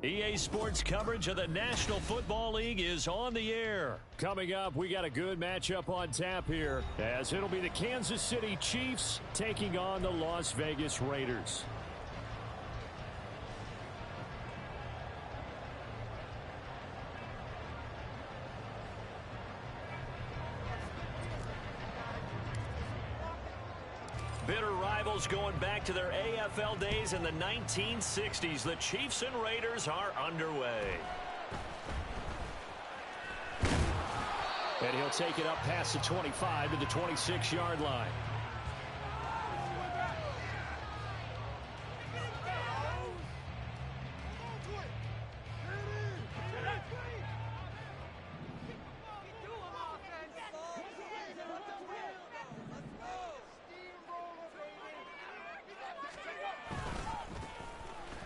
EA Sports coverage of the National Football League is on the air. Coming up, we got a good matchup on tap here, as it'll be the Kansas City Chiefs taking on the Las Vegas Raiders. Bitter rivals going back to their AFL days in the 1960s. The Chiefs and Raiders are underway. And he'll take it up past the 25 to the 26-yard line.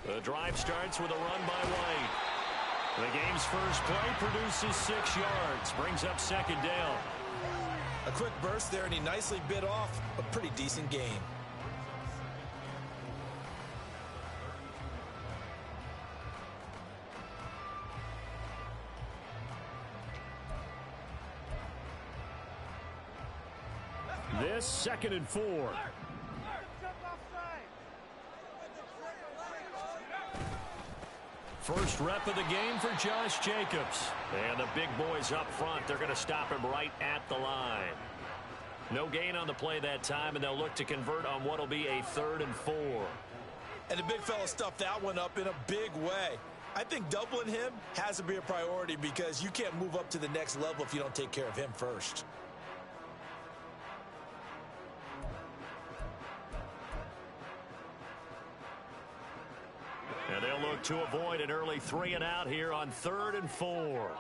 The drive starts with a run by White. The game's first play produces 6 yards, brings up second down. A quick burst there, and he nicely bit off a pretty decent gain. This 2nd and 4. First rep of the game for Josh Jacobs. And the big boys up front, they're going to stop him right at the line. No gain on the play that time, and they'll look to convert on what will be a 3rd and 4. And the big fella stuffed that one up in a big way. I think doubling him has to be a priority because you can't move up to the next level if you don't take care of him first. And they'll look to avoid an early 3 and out here on 3rd and 4.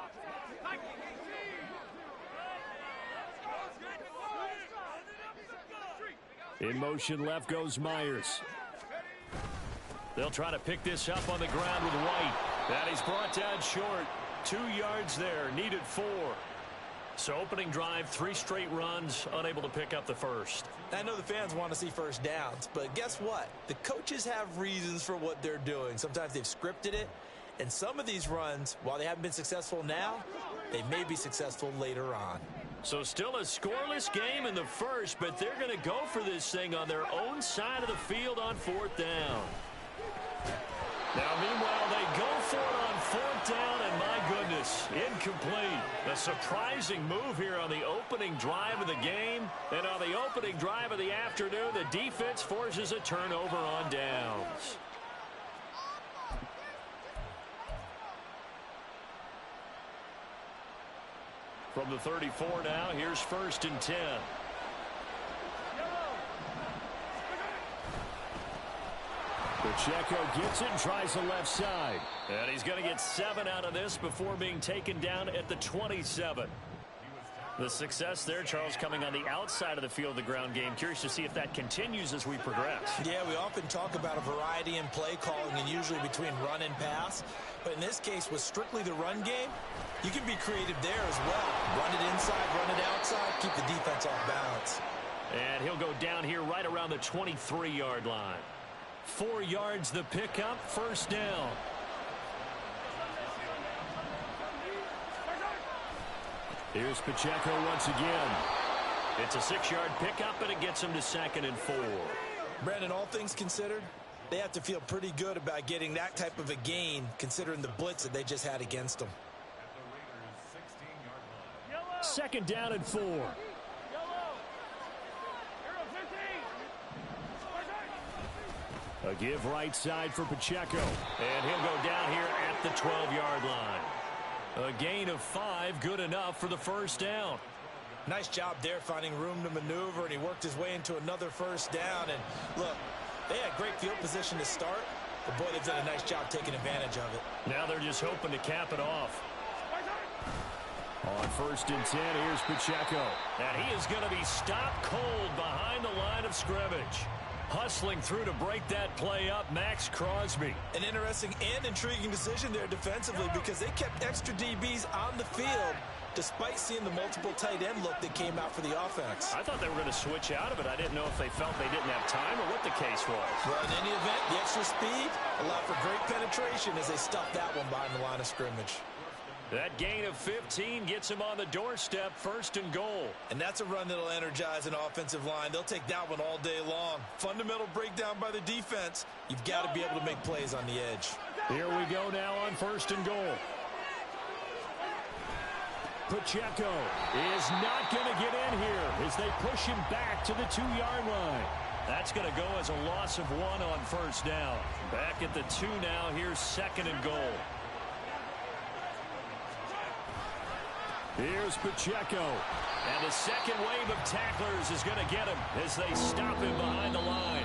In motion left goes Myers. They'll try to pick this up on the ground with White. And he's brought down short. 2 yards there, needed 4. So opening drive, 3 straight runs, unable to pick up the first. I know the fans want to see first downs, but guess what? The coaches have reasons for what they're doing. Sometimes they've scripted it, and some of these runs, while they haven't been successful now, they may be successful later on. So still a scoreless game in the first, but they're going to go for this thing on their own side of the field on 4th down. Now, meanwhile, they go for it on 4th down, and my goodness, incomplete. A surprising move here on the opening drive of the game. And on the opening drive of the afternoon, the defense forces a turnover on downs. From the 34 now, here's 1st and 10. Pacheco gets it and tries the left side. And he's going to get 7 out of this before being taken down at the 27. The success there, Charles, coming on the outside of the field of the ground game. Curious to see if that continues as we progress. Yeah, we often talk about a variety in play calling and usually between run and pass. But in this case, with strictly the run game, you can be creative there as well. Run it inside, run it outside, keep the defense off balance. And he'll go down here right around the 23-yard line. 4 yards the pickup, 1st down. Here's Pacheco once again. It's a 6-yard pickup, and it gets him to 2nd and 4. Brandon, all things considered, they have to feel pretty good about getting that type of a gain, considering the blitz that they just had against them. 2nd down and 4. A give right side for Pacheco. And he'll go down here at the 12-yard line. A gain of 5, good enough for the 1st down. Nice job there finding room to maneuver, and he worked his way into another 1st down. And look, they had great field position to start, but boy, they've done a nice job taking advantage of it. Now they're just hoping to cap it off. On 1st and 10, here's Pacheco. And he is going to be stopped cold behind the line of scrimmage. Hustling through to break that play up, Max Crosby. An interesting and intriguing decision there defensively because they kept extra DBs on the field despite seeing the multiple tight end look that came out for the offense. I thought they were going to switch out of it. I didn't know if they felt they didn't have time or what the case was. Well, in any event, the extra speed allowed for great penetration as they stuffed that one behind the line of scrimmage. That gain of 15 gets him on the doorstep, 1st and goal. And that's a run that'll energize an offensive line. They'll take that one all day long. Fundamental breakdown by the defense. You've got to be able to make plays on the edge. Here we go now on 1st and goal. Pacheco is not going to get in here as they push him back to the 2-yard line. That's going to go as a loss of 1 on 1st down. Back at the 2 now. Here's 2nd and goal. Here's Pacheco. And the second wave of tacklers is going to get him as they stop him behind the line.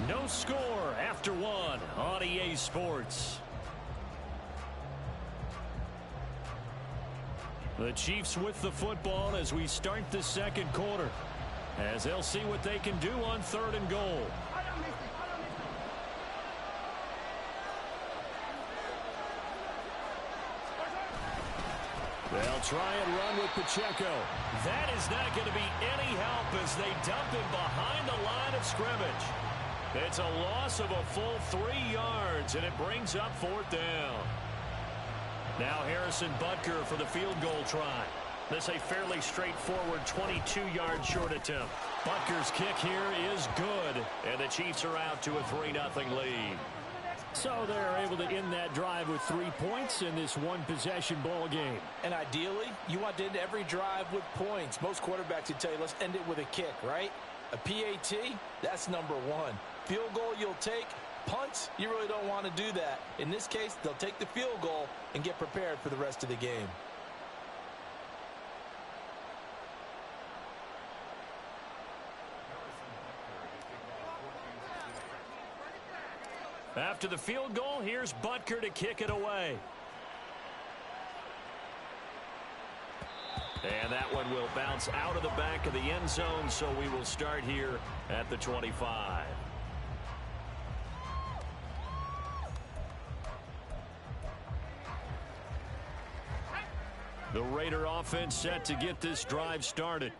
No score after 1 on EA Sports. The Chiefs with the football as we start the 2nd quarter, as they'll see what they can do on 3rd and goal. They'll try and run with Pacheco. That is not going to be any help as they dump him behind the line of scrimmage. It's a loss of a full 3 yards, and it brings up 4th down. Now Harrison Butker for the field goal try. This a fairly straightforward 22-yard short attempt. Butker's kick here is good, and the Chiefs are out to a 3-0 lead. So they're able to end that drive with 3 points in this one-possession ball game. And ideally, you want to end every drive with points. Most quarterbacks would tell you, let's end it with a kick, right? A PAT, that's number 1. Field goal you'll take. Punts, you really don't want to do that. In this case, they'll take the field goal and get prepared for the rest of the game. After the field goal, here's Butker to kick it away. And that one will bounce out of the back of the end zone, so we will start here at the 25. The Raider offense set to get this drive started.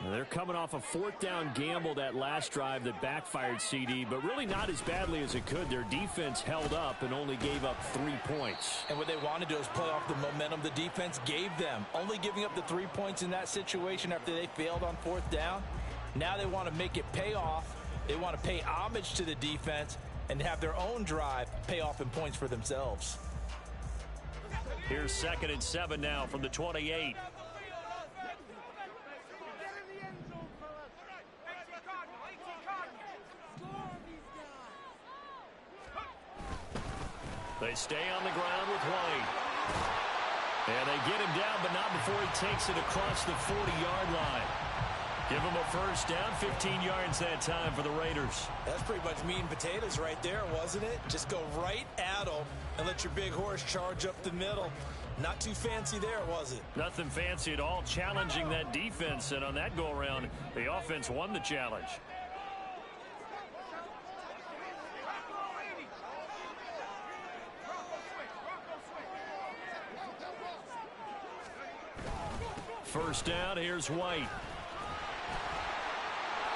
They're coming off a 4th down gamble that last drive that backfired, CD, but really not as badly as it could. Their defense held up and only gave up 3 points. And what they want to do is play off the momentum the defense gave them. Only giving up the 3 points in that situation after they failed on 4th down. Now they want to make it pay off. They want to pay homage to the defense and have their own drive pay off in points for themselves. Here's 2nd and 7 now from the 28. They stay on the ground with White. And they get him down, but not before he takes it across the 40-yard line. Give him a 1st down, 15 yards that time for the Raiders. That's pretty much meat and potatoes right there, wasn't it? Just go right at them and let your big horse charge up the middle. Not too fancy there, was it? Nothing fancy at all, challenging that defense. And on that go-around, the offense won the challenge. First down, here's White.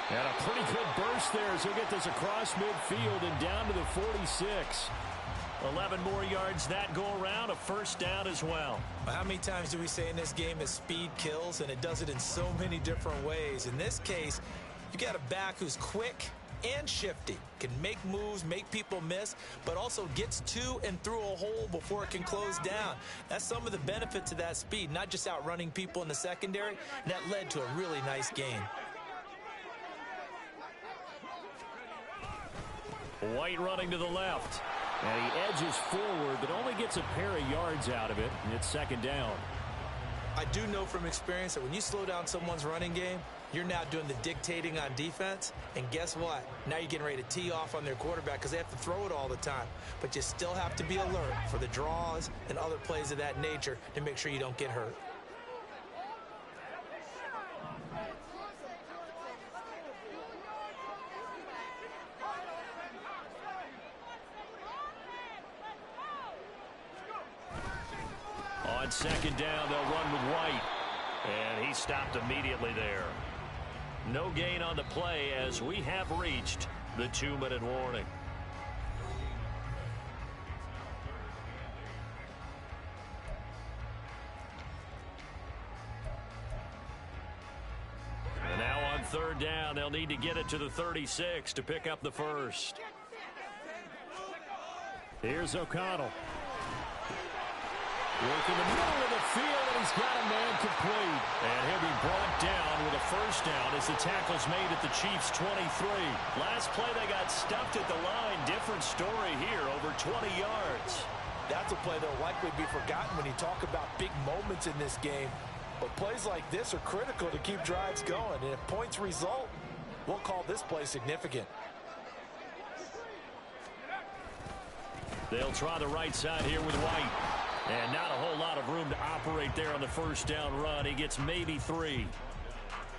And a pretty good burst there as he'll get this across midfield and down to the 46. 11 more yards that go around, a 1st down as well. How many times do we say in this game that speed kills, and it does it in so many different ways? In this case, you got a back who's quick and shifty, can make moves, make people miss, but also gets to and through a hole before it can close down. That's some of the benefits of that speed, not just outrunning people in the secondary. And that led to a really nice gain. White running to the left. And he edges forward, but only gets a pair of yards out of it, and it's 2nd down. I do know from experience that when you slow down someone's running game, you're now doing the dictating on defense. And guess what? Now you're getting ready to tee off on their quarterback because they have to throw it all the time. But you still have to be alert for the draws and other plays of that nature to make sure you don't get hurt. On 2nd down, they'll run with White. And he stopped immediately there. No gain on the play as we have reached the 2-minute warning. And now on third down, they'll need to get it to the 36 to pick up the first. Here's O'Connell. Working the middle of the field, and he's got a man complete. And he'll be brought down with a first down as the tackle's made at the Chiefs' 23. Last play, they got stuffed at the line. Different story here, over 20 yards. That's a play that will likely be forgotten when you talk about big moments in this game. But plays like this are critical to keep drives going. And if points result, we'll call this play significant. They'll try the right side here with White. And not a whole lot of room to operate there on the first down run. He gets maybe 3.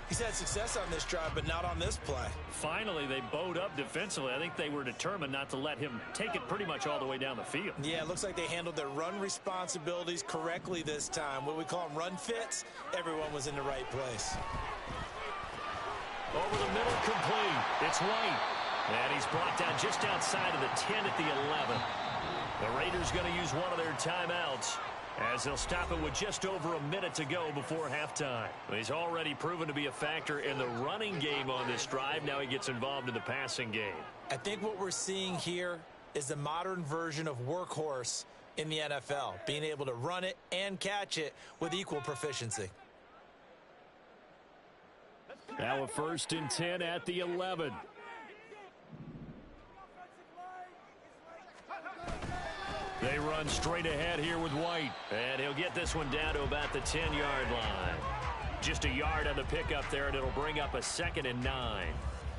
He's had success on this drive, but not on this play. Finally, they bowed up defensively. I think they were determined not to let him take it pretty much all the way down the field. Yeah, it looks like they handled their run responsibilities correctly this time. What we call them run fits, everyone was in the right place. Over the middle, complete. It's White. And he's brought down just outside of the 10 at the 11. The Raiders going to use one of their timeouts as they'll stop it with just over a minute to go before halftime. He's already proven to be a factor in the running game on this drive. Now he gets involved in the passing game. I think what we're seeing here is the modern version of workhorse in the NFL, being able to run it and catch it with equal proficiency. Now a 1st and 10 at the 11. They run straight ahead here with White. And he'll get this one down to about the 10-yard line. Just a yard on the pickup there, and it'll bring up a 2nd and 9.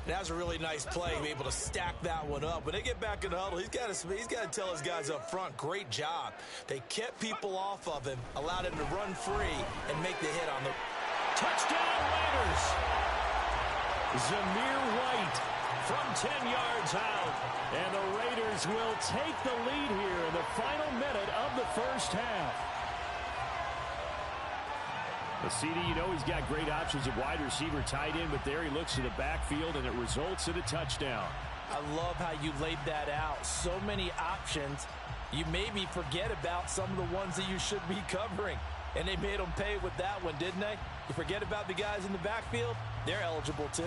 That was a really nice play, be able to stack that one up. When they get back in the huddle, he's got to tell his guys up front, great job. They kept people off of him, allowed him to run free, and make the hit on the... Touchdown, Raiders! Zamir White from 10 yards out. And the Raiders will take the lead here in the final minute of the first half. The CD, you know he's got great options at wide receiver, tight end, but there he looks to the backfield, and it results in a touchdown. I love how you laid that out. So many options. You maybe forget about some of the ones that you should be covering. And they made them pay with that one, didn't they? You forget about the guys in the backfield, they're eligible too.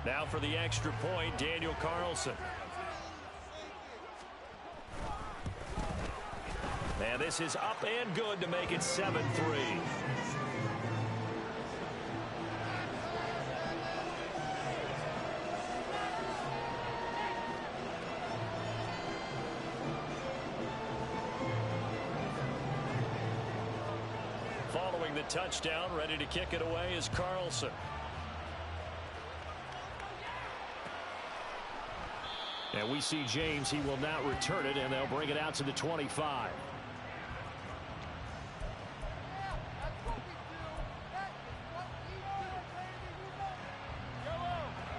Now for the extra point, Daniel Carlson. And this is up and good to make it 7-3. Following the touchdown, ready to kick it away is Carlson. And we see James. He will not return it, and they'll bring it out to the 25.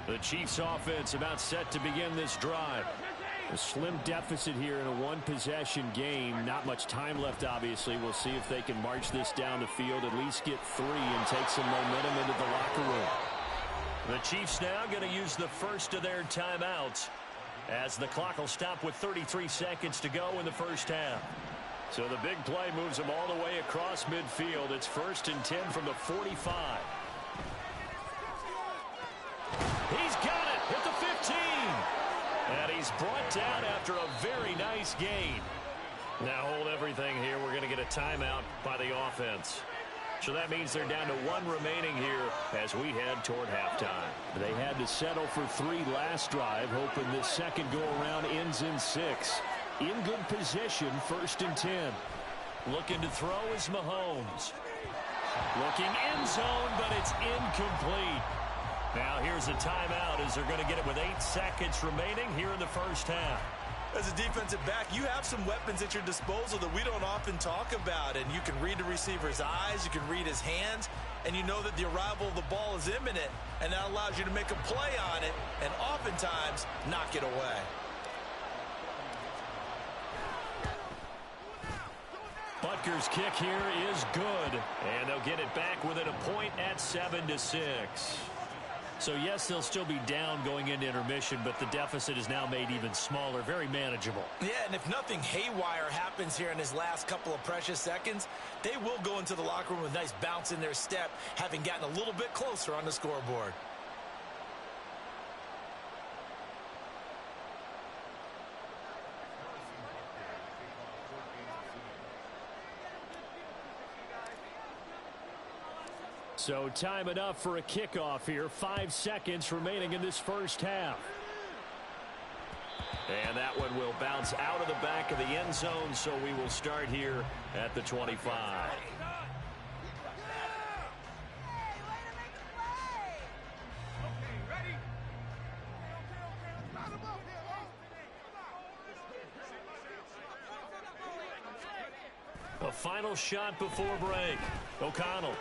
The Chiefs offense about set to begin this drive. A slim deficit here in a one-possession game. Not much time left, obviously. We'll see if they can march this down the field, at least get 3 and take some momentum into the locker room. The Chiefs now going to use the first of their timeouts, as the clock will stop with 33 seconds to go in the first half. So the big play moves them all the way across midfield. It's 1st and 10 from the 45. He's got it at the 15. And he's brought down after a very nice gain. Now hold everything here. We're going to get a timeout by the offense. So that means they're down to 1 remaining here as we head toward halftime. They had to settle for 3 last drive, hoping this second go-around ends in 6. In good position, 1st and 10. Looking to throw is Mahomes. Looking end zone, but it's incomplete. Now here's a timeout as they're going to get it with 8 seconds remaining here in the first half. As a defensive back, you have some weapons at your disposal that we don't often talk about. And you can read the receiver's eyes, you can read his hands, and you know that the arrival of the ball is imminent. And that allows you to make a play on it and oftentimes knock it away. Butker's kick here is good. And they'll get it back within a point at 7-6. So, yes, they'll still be down going into intermission, but the deficit is now made even smaller, very manageable. Yeah, and if nothing haywire happens here in his last couple of precious seconds, they will go into the locker room with a nice bounce in their step, having gotten a little bit closer on the scoreboard. So time enough for a kickoff here. 5 seconds remaining in this first half. And that one will bounce out of the back of the end zone, so we will start here at the 25. A final shot before break. O'Connell.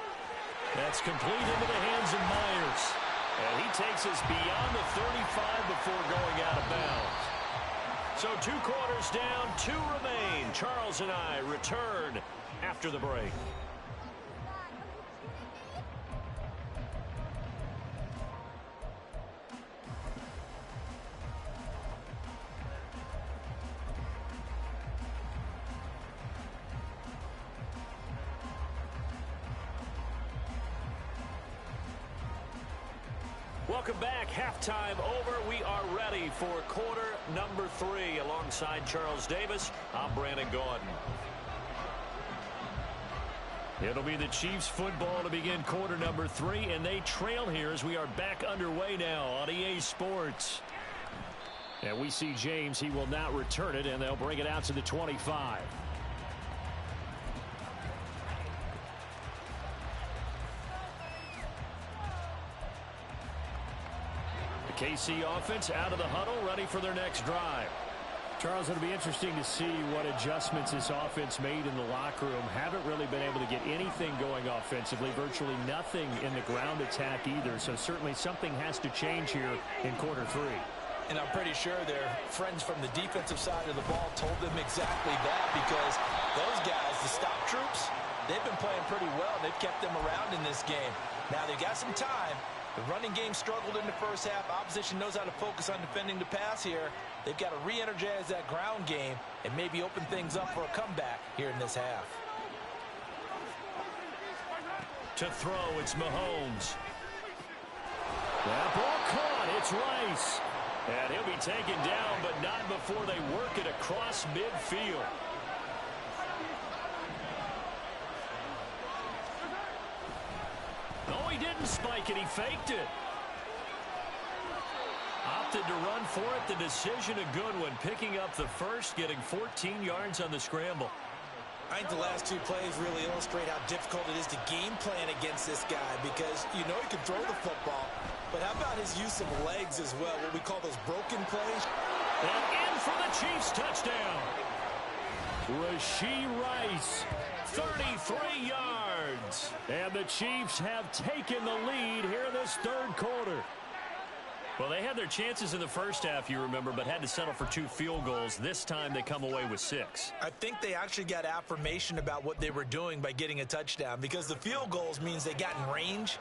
That's complete into the hands of Myers. And he takes us beyond the 35 before going out of bounds. So 2 quarters down, 2 remain. Charles and I return after the break. Welcome back. Halftime over. We are ready for quarter number 3. Alongside Charles Davis, I'm Brandon Gaudin. It'll be the Chiefs football to begin quarter number 3, and they trail here as we are back underway now on EA Sports. And we see James. He will not return it, and they'll bring it out to the 25. KC offense out of the huddle, ready for their next drive. Charles, it'll be interesting to see what adjustments this offense made in the locker room. Haven't really been able to get anything going offensively, virtually nothing in the ground attack either. So certainly something has to change here in quarter 3. And I'm pretty sure their friends from the defensive side of the ball told them exactly that, because those guys, the stop troops, they've been playing pretty well. They've kept them around in this game. Now they've got some time. The running game struggled in the first half. Opposition knows how to focus on defending the pass here. They've got to re-energize that ground game and maybe open things up for a comeback here in this half. To throw, it's Mahomes. That ball caught. It's Rice. And he'll be taken down, but not before they work it across midfield. No, he didn't spike it. He faked it. Opted to run for it. The decision a good one. Picking up the first, getting 14 yards on the scramble. I think the last 2 plays really illustrate how difficult it is to game plan against this guy, because you know he can throw the football, but how about his use of legs as well, what we call those broken plays? And in for the Chiefs touchdown. Rashee Rice, 33 yards. And the Chiefs have taken the lead here in this third quarter. Well, they had their chances in the first half, you remember, but had to settle for 2 field goals. This time they come away with 6. I think they actually got affirmation about what they were doing by getting a touchdown, because the field goals means they got in range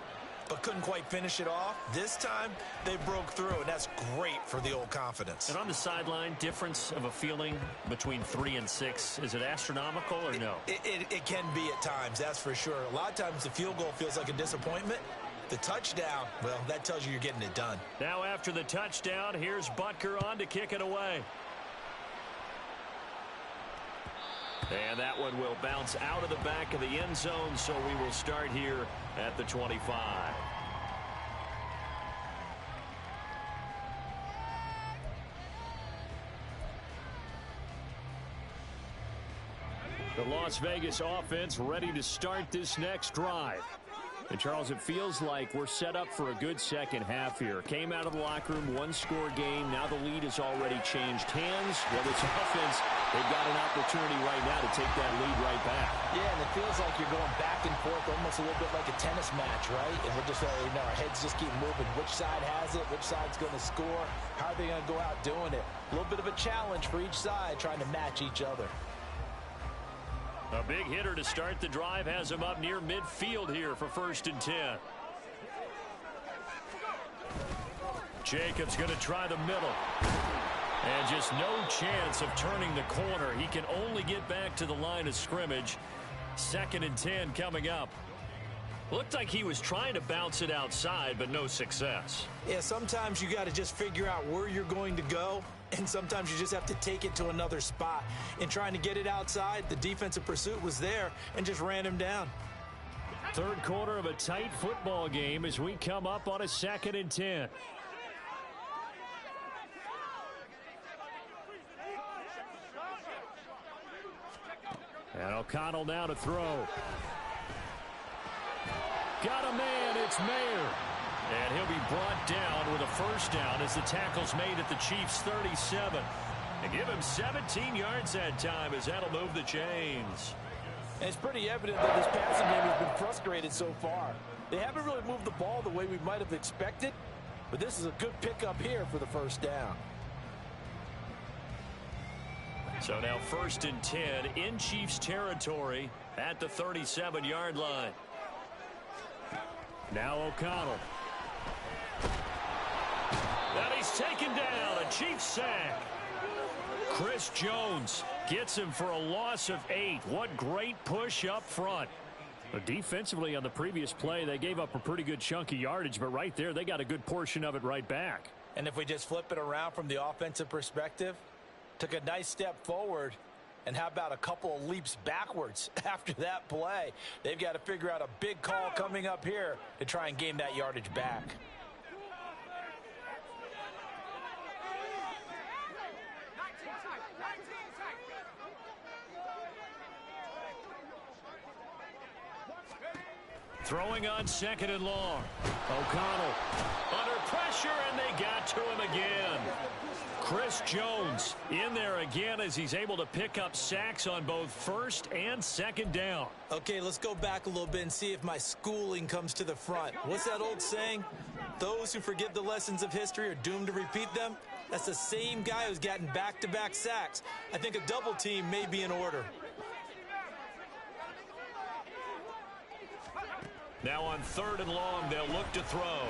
but couldn't quite finish it off. This time they broke through, and that's great for the old confidence. And on the sideline, difference of a feeling between 3 and 6, is it astronomical or no? It can be at times, that's for sure. A lot of times the field goal feels like a disappointment. The touchdown, well, that tells you you're getting it done. Now after the touchdown, here's Butker on to kick it away. And that one will bounce out of the back of the end zone, so we will start here at the 25. The Las Vegas offense ready to start this next drive. And, Charles, it feels like we're set up for a good second half here. Came out of the locker room, one-score game. Now the lead has already changed hands. Whether it's offense, they've got an opportunity right now to take that lead right back. Yeah, and it feels like you're going back and forth almost a little bit like a tennis match, right? And we're just, our heads just keep moving. Which side has it? Which side's going to score? How are they going to go out doing it? A little bit of a challenge for each side trying to match each other. A big hitter to start the drive has him up near midfield here for 1st and 10. Jacobs going to try the middle. And just no chance of turning the corner. He can only get back to the line of scrimmage. 2nd and 10 coming up. Looked like he was trying to bounce it outside, but no success. Yeah, sometimes you got to just figure out where you're going to go, and sometimes you just have to take it to another spot. In trying to get it outside, the defensive pursuit was there and just ran him down. 3rd quarter of a tight football game as we come up on a 2nd and 10. And O'Connell now to throw. Got a man, it's Mayer. And he'll be brought down with a 1st down as the tackle's made at the Chiefs' 37. And give him 17 yards that time as that'll move the chains. And it's pretty evident that this passing game has been frustrated so far. They haven't really moved the ball the way we might have expected, but this is a good pickup here for the 1st down. So now 1st and 10 in Chiefs territory at the 37-yard line. Now O'Connell. And he's taken down, a Chiefs sack. Chris Jones gets him for a loss of 8. What great push up front. But defensively on the previous play, they gave up a pretty good chunk of yardage, but right there they got a good portion of it right back. And if we just flip it around from the offensive perspective, took a nice step forward, and how about a couple of leaps backwards after that play? They've got to figure out a big call coming up here to try and gain that yardage back. Throwing on 2nd and long. O'Connell under pressure, and they got to him again. Chris Jones in there again as he's able to pick up sacks on both 1st and 2nd down. Okay, let's go back a little bit and see if my schooling comes to the front. What's that old saying? Those who forget the lessons of history are doomed to repeat them. That's the same guy who's gotten back-to-back sacks. I think a double team may be in order. Now on 3rd and long, they'll look to throw.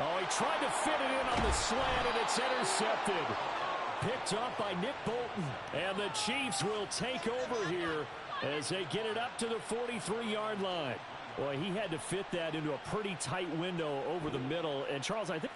Oh, he tried to fit it in on the slant, and it's intercepted. Picked up by Nick Bolton. And the Chiefs will take over here as they get it up to the 43-yard line. Boy, he had to fit that into a pretty tight window over the middle. And, Charles, I think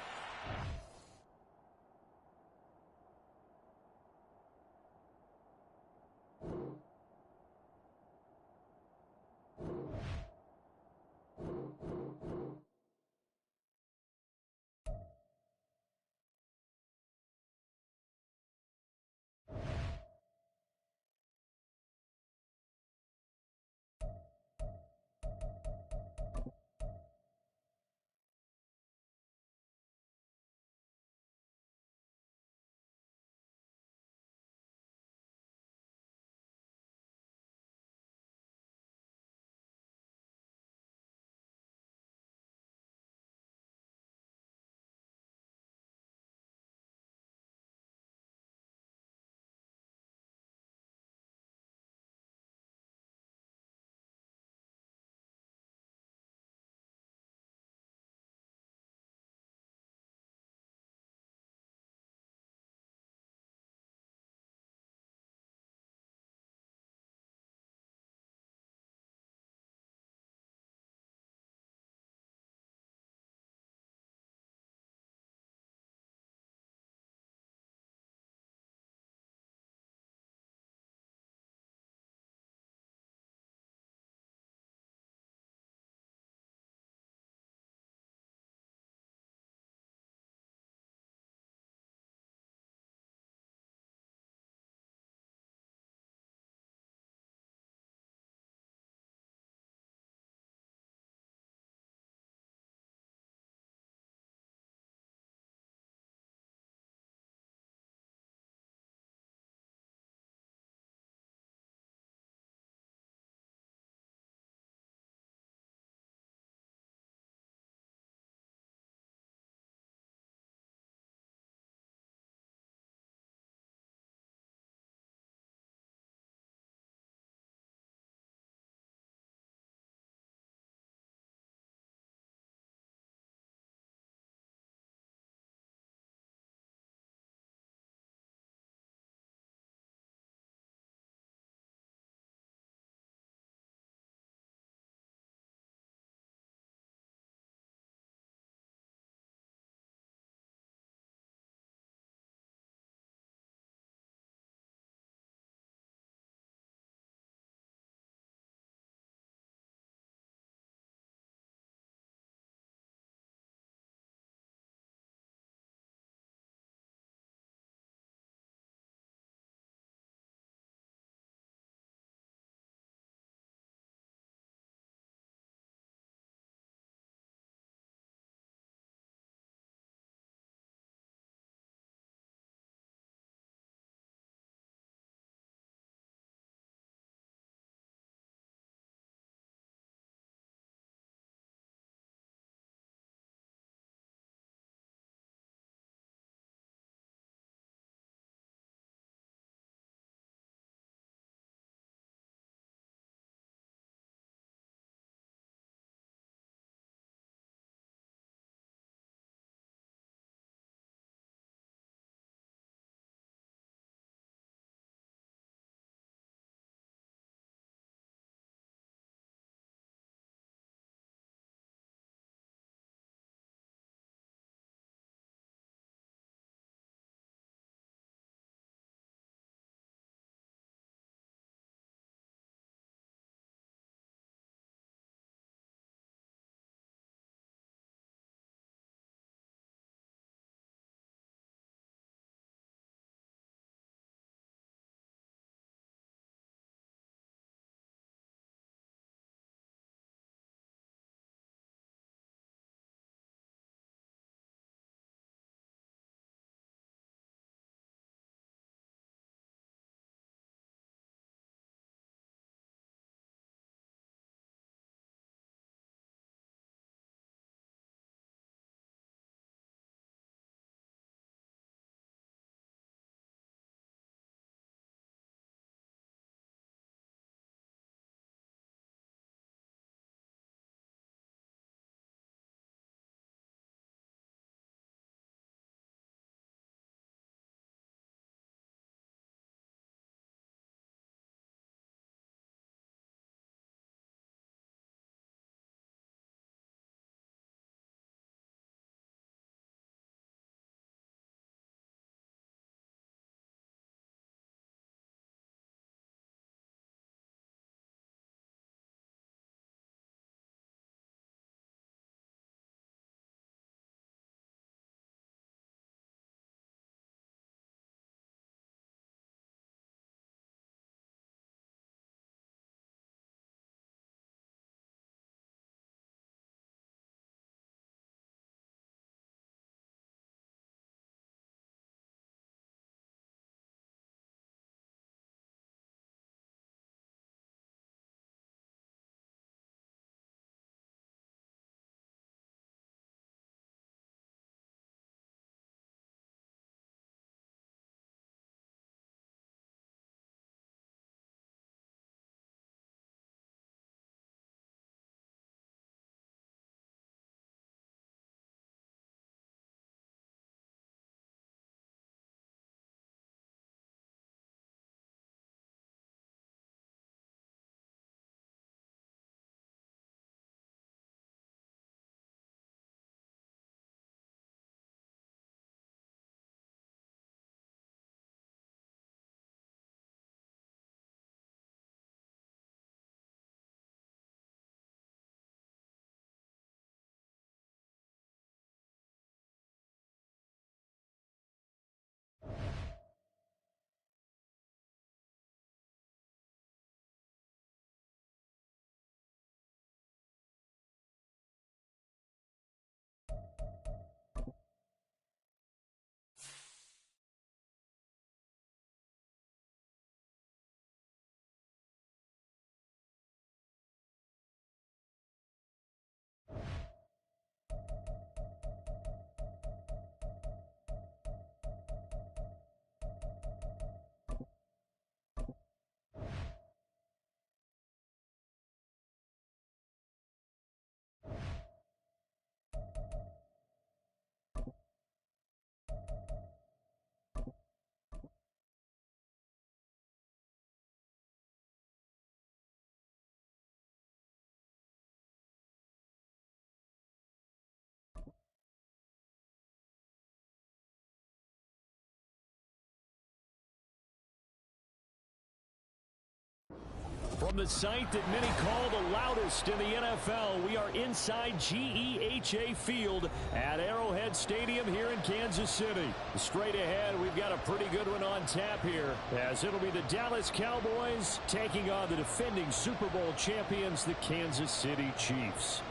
From the site that many call the loudest in the NFL, we are inside GEHA Field at Arrowhead Stadium here in Kansas City. Straight ahead, we've got a pretty good one on tap here, as it'll be the Dallas Cowboys taking on the defending Super Bowl champions, the Kansas City Chiefs.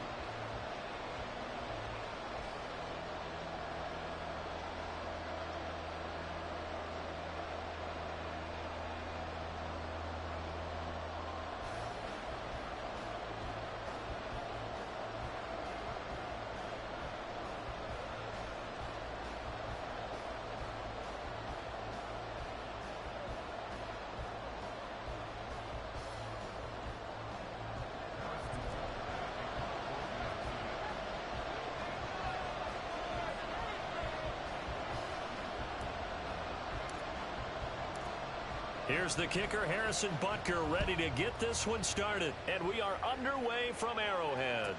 Here's the kicker, Harrison Butker, ready to get this one started. And we are underway from Arrowhead.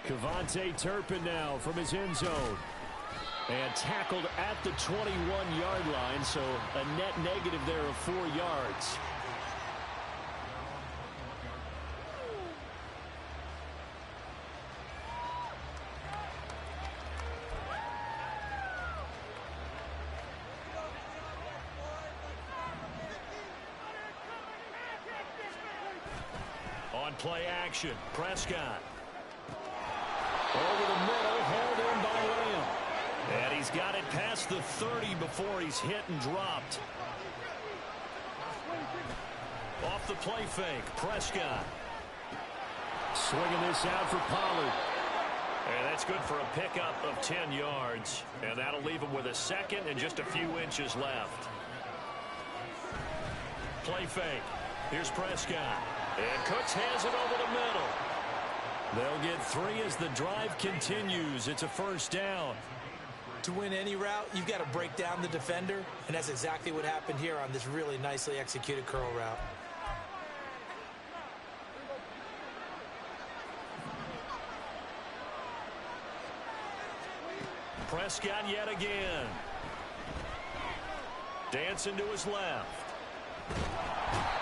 Kevontae Turpin now from his end zone. And tackled at the 21-yard line, so a net negative there of 4 yards. Play action. Prescott. Over the middle, held in by Lamb. And he's got it past the 30 before he's hit and dropped. Off the play fake, Prescott. Swinging this out for Pollard. And that's good for a pickup of 10 yards. And that'll leave him with a second and just a few inches left. Play fake. Here's Prescott. And Cooks has it over the middle. They'll get 3 as the drive continues. It's a first down. To win any route, you've got to break down the defender, and that's exactly what happened here on this really nicely executed curl route. Prescott yet again. Dancing to his left.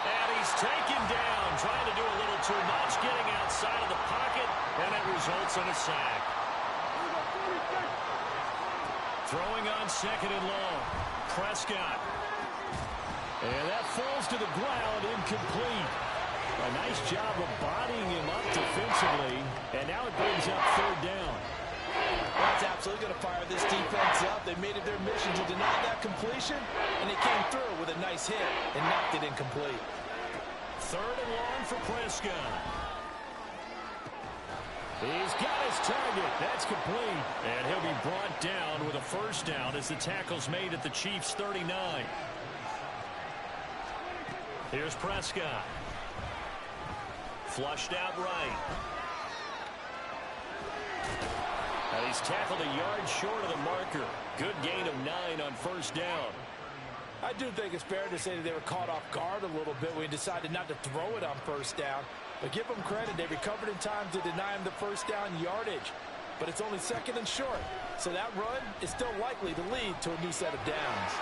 And he's taken down, trying to do a little too much, getting outside of the pocket, and it results in a sack. Throwing on second and long. Prescott. And that falls to the ground, incomplete. A nice job of bodying him up defensively, and now it brings up third down. That's absolutely going to fire this defense up. They made it their mission to deny that completion, and they came through with a nice hit and knocked it incomplete. Third and long for Prescott. He's got his target. That's complete. And he'll be brought down with a first down as the tackle's made at the Chiefs' 39. Here's Prescott. Flushed out right. And he's tackled a yard short of the marker. Good gain of 9 on first down. I do think it's fair to say that they were caught off guard a little bit when he decided not to throw it on first down. But give them credit. They recovered in time to deny him the first down yardage. But it's only second and short. So that run is still likely to lead to a new set of downs.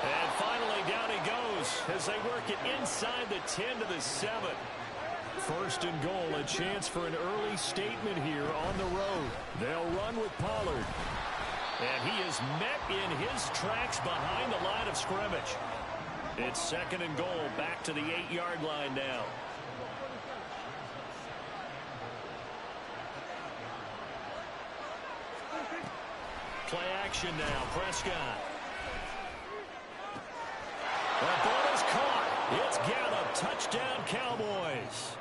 And finally, down he goes as they work it inside the 10 to the 7. First and goal, a chance for an early statement here on the road. They'll run with Pollard. And he is met in his tracks behind the line of scrimmage. It's second and goal, back to the 8-yard line now. Play action now, Prescott. That ball is caught. It's Gallup, touchdown Cowboys.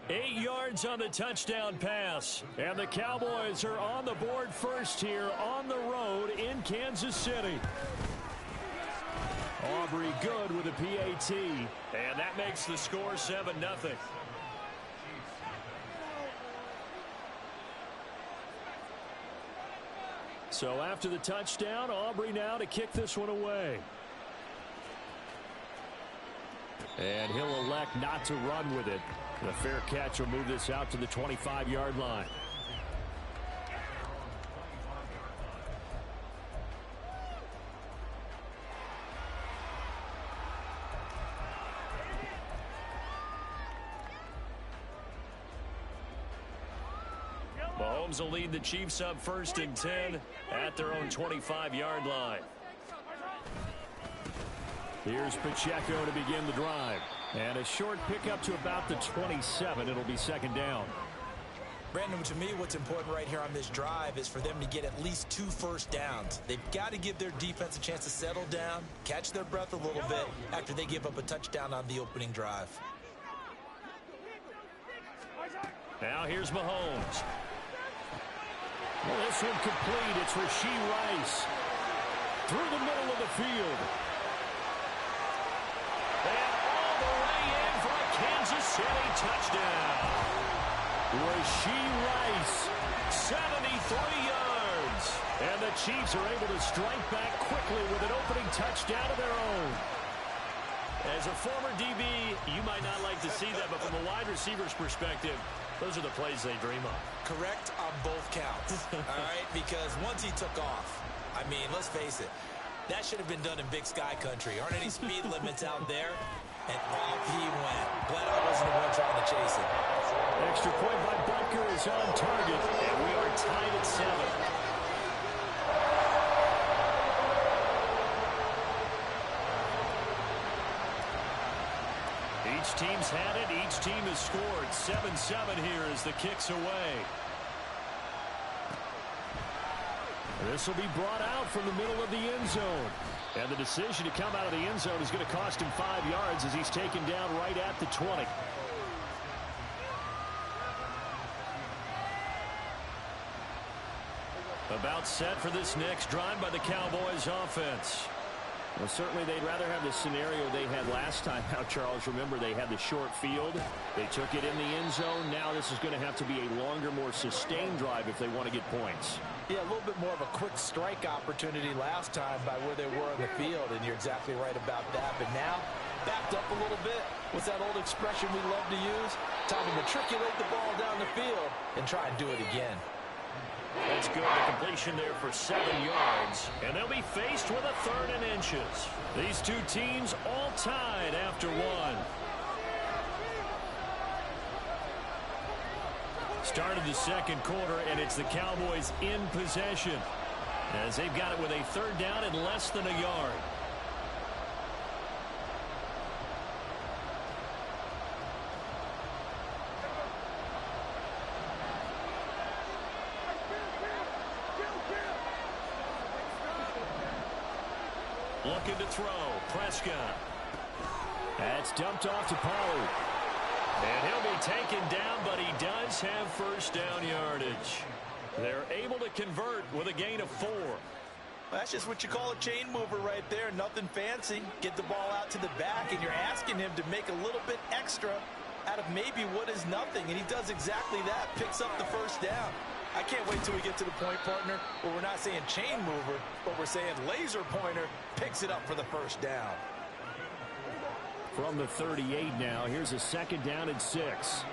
8 yards on the touchdown pass. And the Cowboys are on the board first here on the road in Kansas City. Aubrey good with a PAT. And that makes the score 7-0. So after the touchdown, Aubrey now to kick this one away. And he'll elect not to run with it. The fair catch will move this out to the 25-yard line. Mahomes will lead the Chiefs up 1st and 10 at their own 25-yard line. Here's Pacheco to begin the drive. And a short pickup to about the 27. It'll be 2nd down. Brandon, to me, what's important right here on this drive is for them to get at least 2 first downs. They've got to give their defense a chance to settle down, catch their breath a little bit after they give up a touchdown on the opening drive. Now here's Mahomes. Well, this one complete. It's Rashee Rice. Through the middle of the field. And all the way in for a Kansas City touchdown. Rashee Rice, 73 yards. And the Chiefs are able to strike back quickly with an opening touchdown of their own. As a former DB, you might not like to see that, but from a wide receiver's perspective, those are the plays they dream of. Correct on both counts, all right? Because once he took off, I mean, let's face it, that should have been done in Big Sky country. Aren't any speed limits out there? And off he went. Glad I wasn't the one trying to chase it. Extra point by Butker is on target, and we are tied at 7. Each team's had it. Each team has scored. 7-7 here as the kick's away. This will be brought out from the middle of the end zone. And the decision to come out of the end zone is going to cost him 5 yards as he's taken down right at the 20. About set for this next drive by the Cowboys offense. Well, certainly they'd rather have the scenario they had last time out, Charles. Remember, they had the short field. They took it in the end zone. Now this is going to have to be a longer, more sustained drive if they want to get points. Yeah, a little bit more of a quick strike opportunity last time by where they were on the field, and you're exactly right about that. But now, backed up a little bit. What's that old expression we love to use? Time to matriculate the ball down the field and try and do it again. That's good. The completion there for 7 yards. And they'll be faced with a 3rd and inches. These two teams all tied after 1. Started the 2nd quarter, and it's the Cowboys in possession, as they've got it with a 3rd down and less than a yard. Looking to throw. Prescott. That's dumped off to Pollard. And he'll be taken down, but he does have 1st down yardage. They're able to convert with a gain of 4. That's just what you call a chain mover right there. Nothing fancy. Get the ball out to the back, and you're asking him to make a little bit extra out of maybe what is nothing. And he does exactly that. Picks up the 1st down. I can't wait till we get to the point, partner, where we're not saying chain mover, but we're saying laser pointer picks it up for the 1st down. From the 38 now, here's a 2nd down and 6.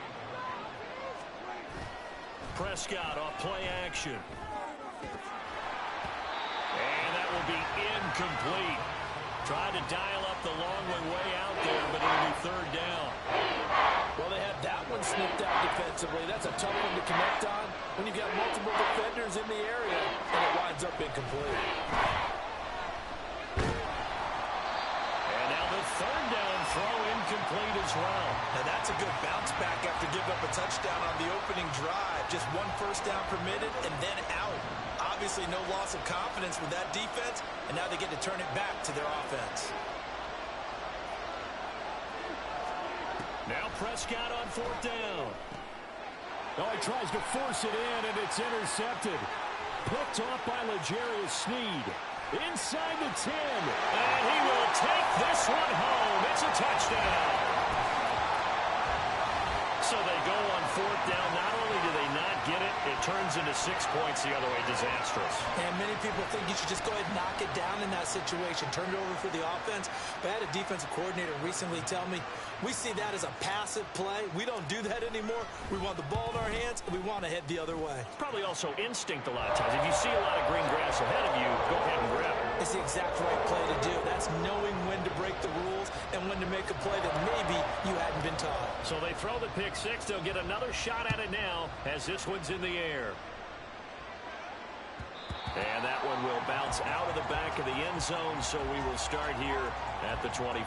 Prescott off play action. And that will be incomplete. Tried to dial up the long way out there, but it'll be 3rd down. Well, they had that one snipped out defensively. That's a tough one to connect on when you've got multiple defenders in the area, and it winds up incomplete. And now the 3rd down throw incomplete as well. Now that's a good bounce back after giving up a touchdown on the opening drive. Just 1 first down permitted and then out. Obviously no loss of confidence with that defense, and now they get to turn it back to their offense. Now Prescott on 4th down. Oh, he tries to force it in, and it's intercepted. Picked off by L'Jarius Sneed. Inside the 10. And he will take this one home. It's a touchdown. So they go on 4th down. Not only do they not get it, it turns into 6 points the other way. Disastrous. And many people think you should just go ahead and knock it down in that situation. Turn it over for the offense. But I had a defensive coordinator recently tell me, we see that as a passive play. We don't do that anymore. We want the ball in our hands, and we want to head the other way. It's probably also instinct a lot of times. If you see a lot of green grass ahead of you, go ahead and grab it. It's the exact right play to do. That's knowing when to break the rules and when to make a play that maybe you hadn't been taught. So they throw the pick 6. They'll get another shot at it now as this one's in the air. And that one will bounce out of the back of the end zone, so we will start here at the 25.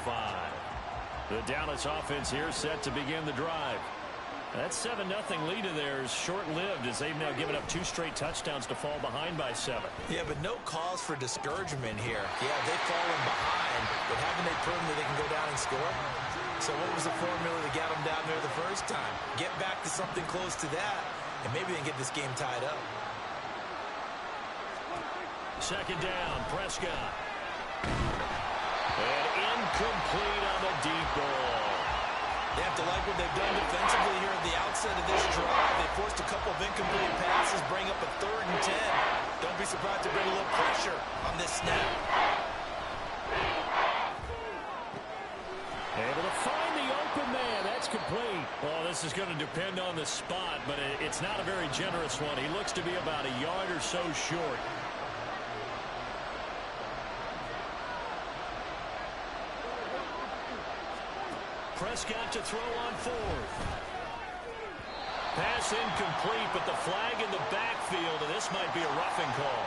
The Dallas offense here set to begin the drive. That 7-0 lead of theirs short-lived as they've now given up 2 straight touchdowns to fall behind by 7. Yeah, but no cause for discouragement here. Yeah, they've fallen behind, but haven't they proven that they can go down and score? So what was the formula that got them down there the first time? Get back to something close to that, and maybe they can get this game tied up. Second down, Prescott. And incomplete on the deep ball. They have to like what they've done defensively here at the outset of this drive. They forced a couple of incomplete passes, bring up a 3rd and 10. Don't be surprised to bring a little pressure on this snap. Able to find the open man. That's complete. Well, this is going to depend on the spot, but it's not a very generous one. He looks to be about a yard or so short. Prescott to throw on 4th. Pass incomplete, but the flag in the backfield, and this might be a roughing call.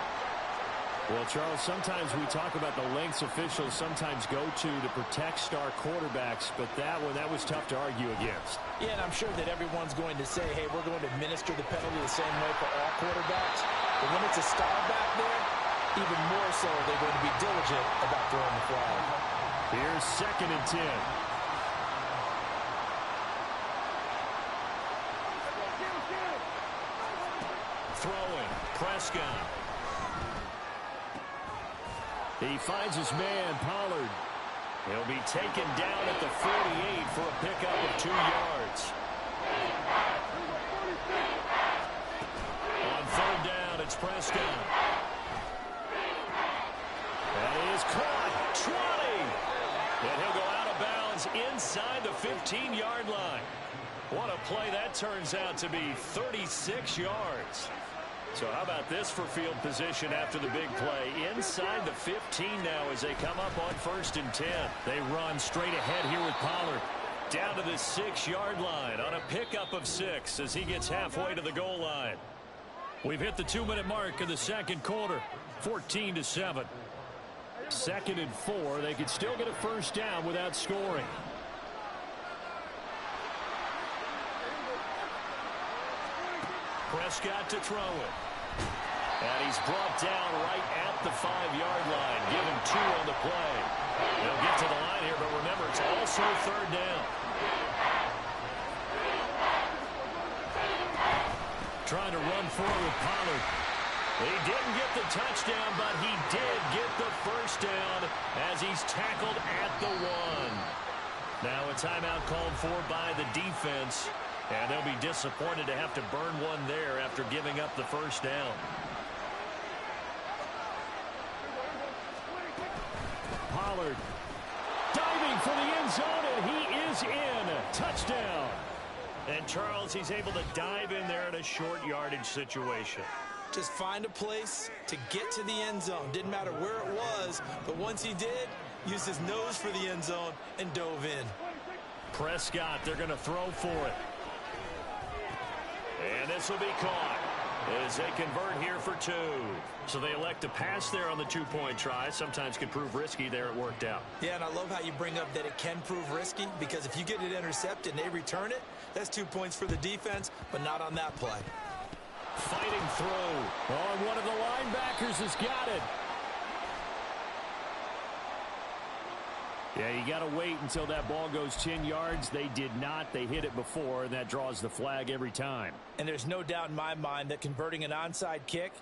Well, Charles, sometimes we talk about the lengths officials sometimes go to protect star quarterbacks, but that was tough to argue against. Yeah, and I'm sure that everyone's going to say, hey, we're going to administer the penalty the same way for all quarterbacks. But when it's a star back there, even more so they're going to be diligent about throwing the flag. Here's 2nd and 10. Throwing, Prescott. He finds his man, Pollard. He'll be taken down at the 48 for a pickup of 2 yards. On 3rd down, it's Prescott. That is caught. 20. And he'll go out of bounds inside the 15-yard line. What a play that turns out to be, 36 yards. So how about this for field position after the big play? Inside the 15 now as they come up on 1st and 10. They run straight ahead here with Pollard. Down to the 6-yard line on a pickup of 6 as he gets halfway to the goal line. We've hit the 2-minute mark in the 2nd quarter. 14-7. 2nd and 4. They could still get a 1st down without scoring. Prescott to throw it. And he's brought down right at the 5-yard line. Given 2 on the play. They'll get to the line here, but remember, it's also 3rd down. Trying to run forward with Pollard. He didn't get the touchdown, but he did get the 1st down as he's tackled at the 1. Now a timeout called for by the defense. And they'll be disappointed to have to burn one there after giving up the 1st down. Pollard diving for the end zone, and he is in. Touchdown. And Charles, he's able to dive in there in a short yardage situation. Just find a place to get to the end zone. Didn't matter where it was, but once he did, used his nose for the end zone and dove in. Prescott, they're going to throw for it. And this will be caught as they convert here for 2. So they elect to pass there on the 2-point try. Sometimes can prove risky. There it worked out. Yeah, and I love how you bring up that it can prove risky, because if you get it intercepted and they return it, that's 2 points for the defense, but not on that play. Fighting through. Oh, one of the linebackers has got it. Yeah, you got to wait until that ball goes 10 yards. They did not. They hit it before, and that draws the flag every time. And there's no doubt in my mind that converting an onside kick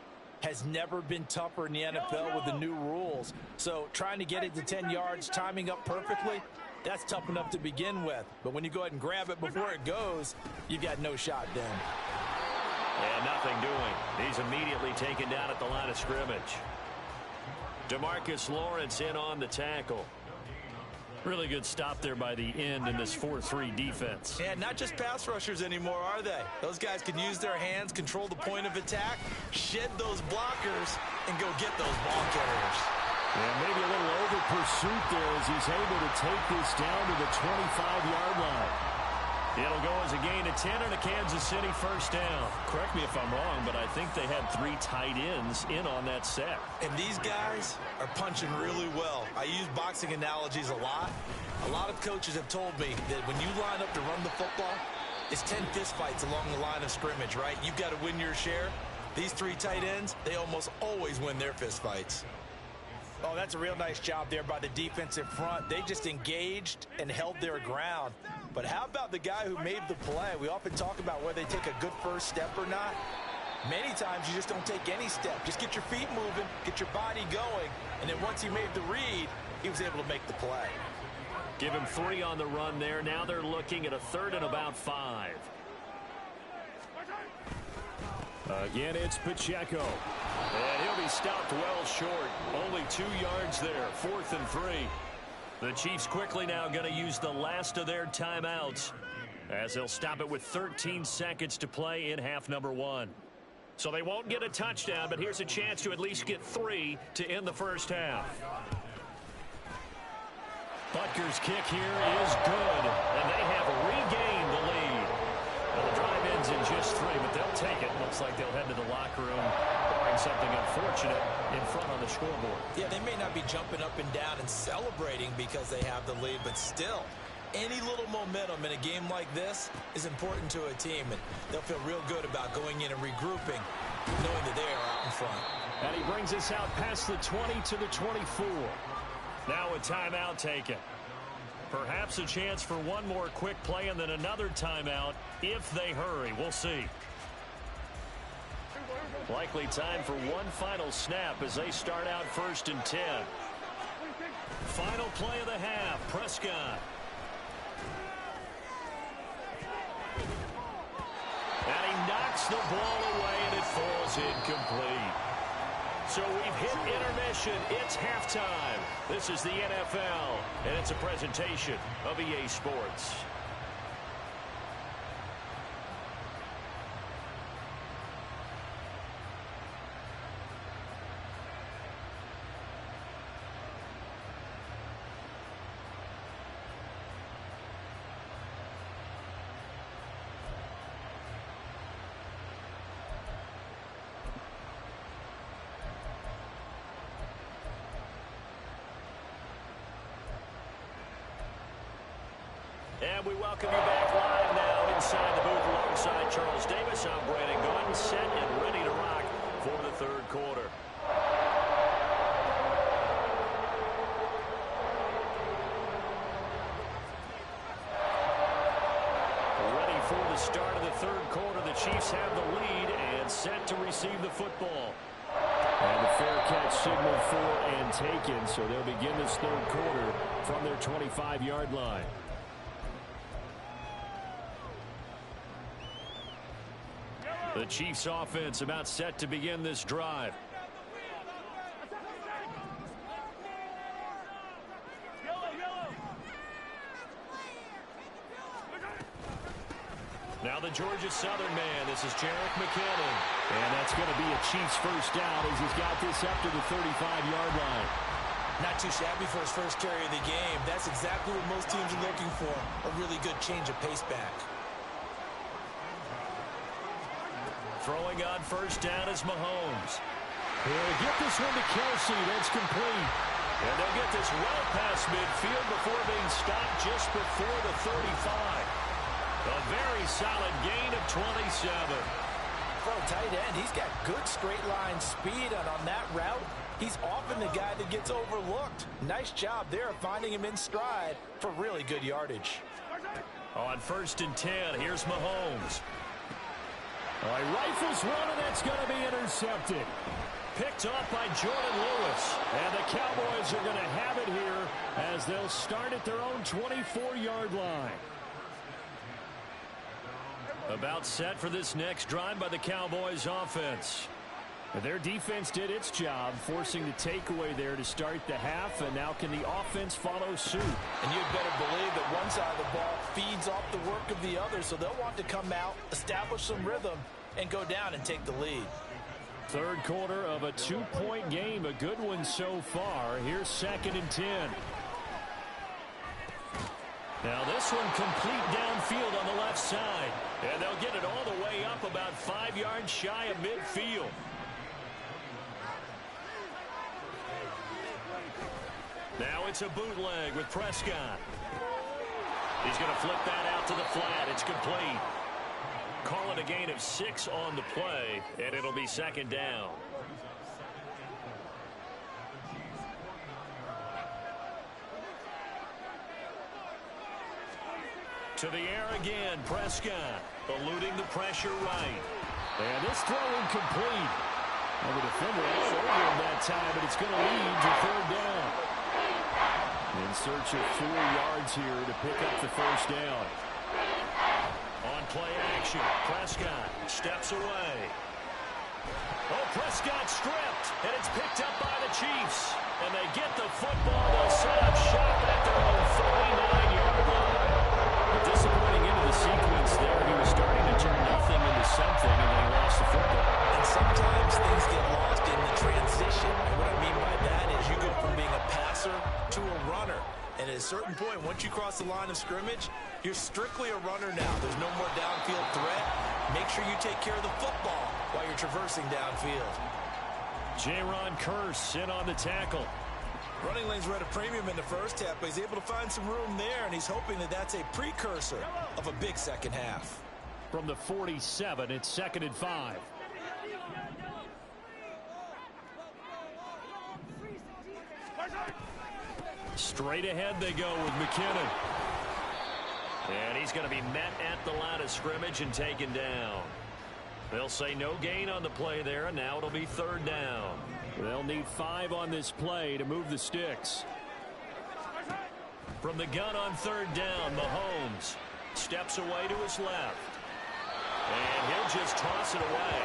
has never been tougher in the NFL with the new rules. So trying to get it to 10 yards, timing up perfectly, that's tough enough to begin with. But when you go ahead and grab it before it goes, you've got no shot then. And nothing doing. He's immediately taken down at the line of scrimmage. DeMarcus Lawrence in on the tackle. Really good stop there by the end in this 4-3 defense. Yeah, not just pass rushers anymore, are they? Those guys can use their hands, control the point of attack, shed those blockers, and go get those ball carriers. And maybe a little over pursuit there as he's able to take this down to the 25-yard line. It'll go as a gain of 10 and a Kansas City first down. Correct me if I'm wrong, but I think they had 3 tight ends in on that set. And these guys are punching really well. I use boxing analogies a lot. A lot of coaches have told me that when you line up to run the football, it's 10 fistfights along the line of scrimmage, right? You've got to win your share. These 3 tight ends, they almost always win their fistfights. Oh, that's a real nice job there by the defensive front. They just engaged and held their ground. But how about the guy who made the play? We often talk about whether they take a good first step or not. Many times you just don't take any step. Just get your feet moving, get your body going, and then once he made the read, he was able to make the play. Give him 3 on the run there. Now they're looking at a 3rd and about 5. Again, it's Pacheco. And he'll be stopped well short. Only 2 yards there. 4th and 3. The Chiefs quickly now going to use the last of their timeouts as they'll stop it with 13 seconds to play in half number 1. So they won't get a touchdown, but here's a chance to at least get 3 to end the first half. Butker's kick here is good, and they have regained the lead. Well, the drive ends in just 3, but they'll take it. Looks like they'll head to the locker room, barring something unfortunate in front on the scoreboard. Yeah, they may not be jumping up and down and celebrating because they have the lead, but still, any little momentum in a game like this is important to a team, and they'll feel real good about going in and regrouping, knowing that they are out in front. And he brings us out past the 20 to the 24. Now a timeout taken. Perhaps a chance for one more quick play and then another timeout if they hurry. We'll see. Likely time for one final snap as they start out 1st and 10. Final play of the half. Prescott. And he knocks the ball away and it falls incomplete. So we've hit intermission. It's halftime. This is the NFL, and it's a presentation of EA Sports. And we welcome you back live now inside the booth alongside Charles Davis. I'm Brandon Gordon, set and ready to rock for the 3rd quarter. Ready for the start of the 3rd quarter. The Chiefs have the lead and set to receive the football. And the fair catch signaled for and taken, so they'll begin this 3rd quarter from their 25-yard line. The Chiefs offense about set to begin this drive. Now the Georgia Southern man. This is Jerick McKinnon. And that's going to be a Chiefs first down as he's got this up to the 35-yard line. Not too shabby for his first carry of the game. That's exactly what most teams are looking for. A really good change of pace back. Throwing on first down is Mahomes. He'll get this one to Kelsey. That's complete. And they'll get this well past midfield before being stopped just before the 35. A very solid gain of 27. For a tight end, he's got good straight line speed, and on that route, he's often the guy that gets overlooked. Nice job there of finding him in stride for really good yardage. On 1st and 10, here's Mahomes. He rifles one, and that's going to be intercepted. Picked off by Jordan Lewis. And the Cowboys are going to have it here as they'll start at their own 24-yard line. About set for this next drive by the Cowboys offense. Their defense did its job, forcing the takeaway there to start the half, and now can the offense follow suit? And you'd better believe that one side of the ball feeds off the work of the other, so they'll want to come out, establish some rhythm, and go down and take the lead. 3rd quarter of a 2-point game, a good one so far. Here's 2nd and 10. Now this one complete downfield on the left side. And they'll get it all the way up about 5 yards shy of midfield. Now it's a bootleg with Prescott. He's going to flip that out to the flat. It's complete. Call it a gain of 6 on the play, and it'll be second down. To the air again, Prescott, eluding the pressure right. And this throw incomplete. And the defender all over him that time, but it's going to lead to third down. In search of 4 yards here to pick up the first down. On play action, Prescott steps away. Oh, Prescott stripped, and it's picked up by the Chiefs. And they get the football. They'll set up shop at their own 49-yard line. Disappointing into the sequence there. He was starting to turn nothing into something, and then he lost the football. And sometimes things get lost in the transition. And what I mean by that is you go from being a passer to a runner. And at a certain point, once you cross the line of scrimmage, you're strictly a runner now. There's no more downfield threat. Make sure you take care of the football while you're traversing downfield. J-Ron Curse in on the tackle. Running lanes were at a premium in the first half, but he's able to find some room there, and he's hoping that that's a precursor of a big second half. From the 47, it's 2nd and 5. Straight ahead they go with McKinnon. And he's going to be met at the line of scrimmage and taken down. They'll say no gain on the play there, and now it'll be third down. They'll need 5 on this play to move the sticks. From the gun on third down, Mahomes steps away to his left. And he'll just toss it away.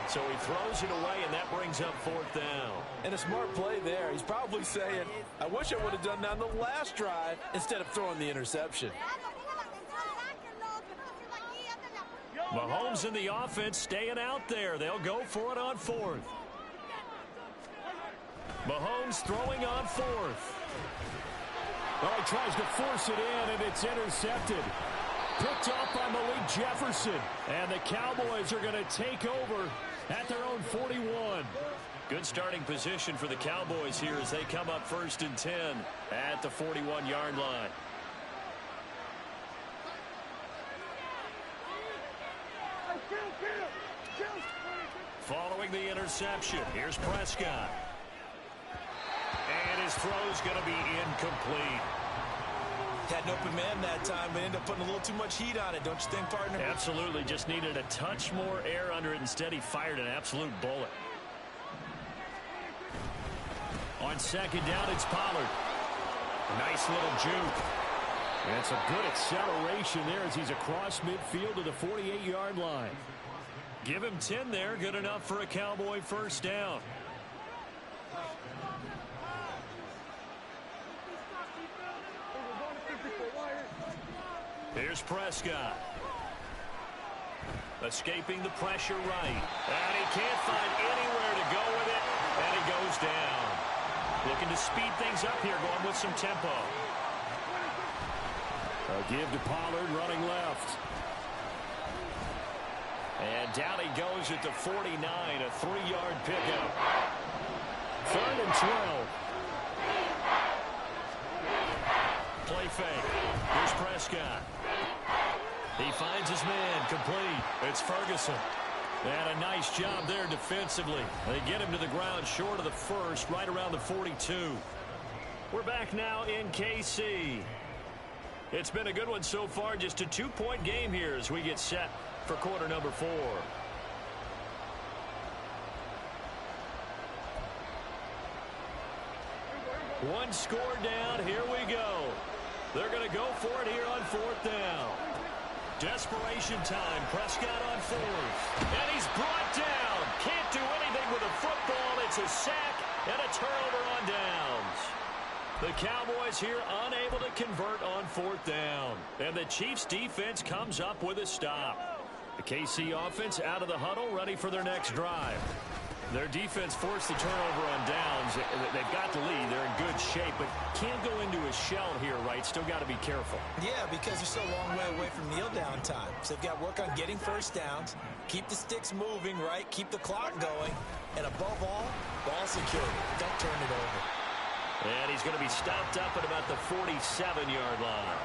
So he throws it away, and that brings up fourth down. And a smart play there. He's probably saying, I wish I would have done that on the last drive instead of throwing the interception. Mahomes and the offense staying out there. They'll go for it on fourth. Mahomes throwing on fourth. Oh, he tries to force it in, and it's intercepted. Picked off by Malik Jefferson. And the Cowboys are going to take over at their own 41. Good starting position for the Cowboys here as they come up 1st and 10 at the 41-yard line. Following the interception, here's Prescott. And his throw's going to be incomplete. Had an open man that time, but ended up putting a little too much heat on it, don't you think, partner? Absolutely. Just needed a touch more air under it. Instead, he fired an absolute bullet. On second down, it's Pollard. Nice little juke. And it's a good acceleration there as he's across midfield to the 48-yard line. Give him 10 there. Good enough for a Cowboy first down. Here's Prescott. Escaping the pressure right. And he can't find anywhere to go with it. And he goes down. Looking to speed things up here, going with some tempo. A give to Pollard running left. And down he goes at the 49, a 3-yard pickup. 3rd and 12. Play fake. Here's Prescott. He finds his man, complete. It's Ferguson. And a nice job there defensively. They get him to the ground short of the first, right around the 42. We're back now in KC. It's been a good one so far. Just a 2-point game here as we get set for quarter number 4. One score down. Here we go. They're going to go for it here on 4th down. Desperation time. Prescott on 4th. And he's brought down. Can't do anything with a football. It's a sack and a turnover on downs. The Cowboys here unable to convert on 4th down. And the Chiefs defense comes up with a stop. The KC offense out of the huddle, ready for their next drive. Their defense forced the turnover on downs. They've got the lead. They're in good shape, but can't go into a shell here, right? Still got to be careful. Yeah, because they're so a long way away from kneel down time. So they've got to work on getting first downs, keep the sticks moving, right? Keep the clock going. And above all, ball security. Don't turn it over. And he's going to be stopped up at about the 47-yard line.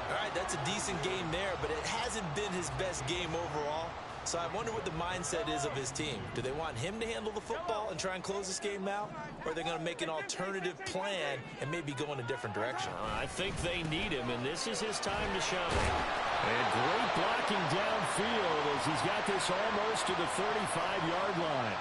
All right, that's a decent game there, but it hasn't been his best game overall. So I wonder what the mindset is of his team. Do they want him to handle the football and try and close this game out? Or are they going to make an alternative plan and maybe go in a different direction? I think they need him, and this is his time to shine. And great blocking downfield as he's got this almost to the 35-yard line.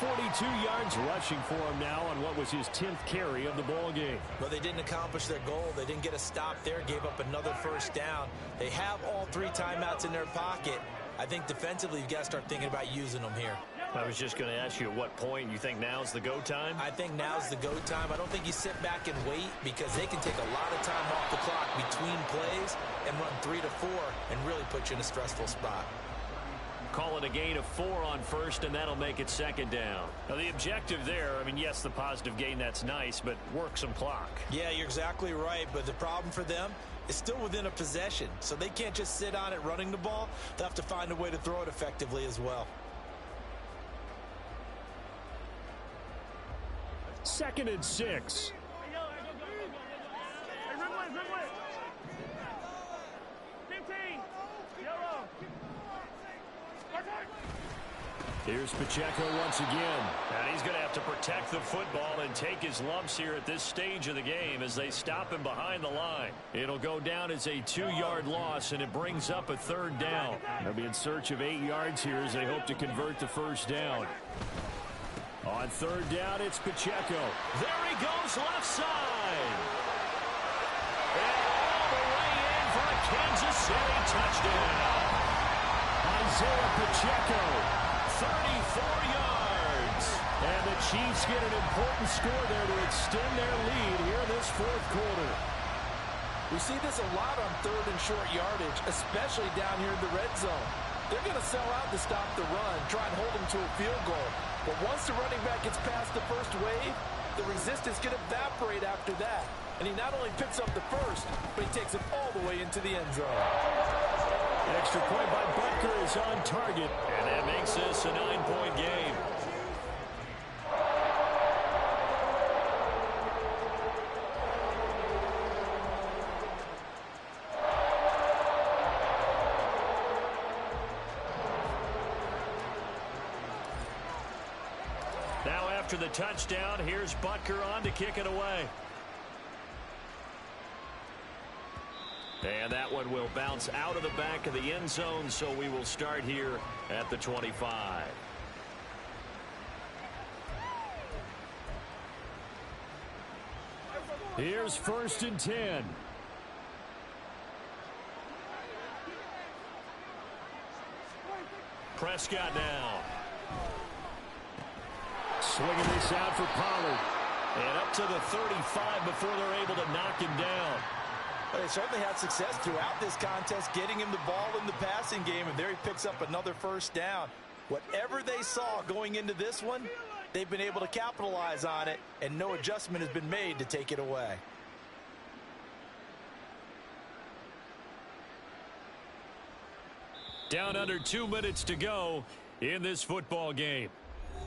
42 yards rushing for him now on what was his 10th carry of the ball game. Well, they didn't accomplish their goal. They didn't get a stop there, gave up another first down. They have all 3 timeouts in their pocket. I think defensively you've got to start thinking about using them here. I was just going to ask you at what point you think now's the go time? I think now's the go time. I don't think you sit back and wait because they can take a lot of time off the clock between plays and run 3 to 4 and really put you in a stressful spot. Call it a gain of 4 on first, and that'll make it second down. Now, the objective there, I mean, yes, the positive gain, that's nice, but work some clock. Yeah, you're exactly right, but the problem for them is still within a possession, so they can't just sit on it running the ball. They'll have to find a way to throw it effectively as well. 2nd and 6. Here's Pacheco once again. And he's going to have to protect the football and take his lumps here at this stage of the game as they stop him behind the line. It'll go down as a 2-yard loss, and it brings up a 3rd down. They'll be in search of 8 yards here as they hope to convert the first down. On 3rd down, it's Pacheco. There he goes, left side. And all the way in for a Kansas City touchdown. Isaiah Pacheco. 34 yards. And the Chiefs get an important score there to extend their lead here this 4th quarter. We see this a lot on 3rd and short yardage, especially down here in the red zone. They're going to sell out to stop the run, try and hold them to a field goal. But once the running back gets past the first wave, the resistance can evaporate after that. And he not only picks up the first, but he takes it all the way into the end zone. Extra point by Butker is on target, and that makes this a 9-point game. Now after the touchdown, here's Butker on to kick it away. And that one will bounce out of the back of the end zone, so we will start here at the 25. Here's 1st and 10. Prescott now. Swinging this out for Pollard. And up to the 35 before they're able to knock him down. They certainly had success throughout this contest, getting him the ball in the passing game, and there he picks up another first down. Whatever they saw going into this one, they've been able to capitalize on it, and no adjustment has been made to take it away. Down under 2 minutes to go in this football game.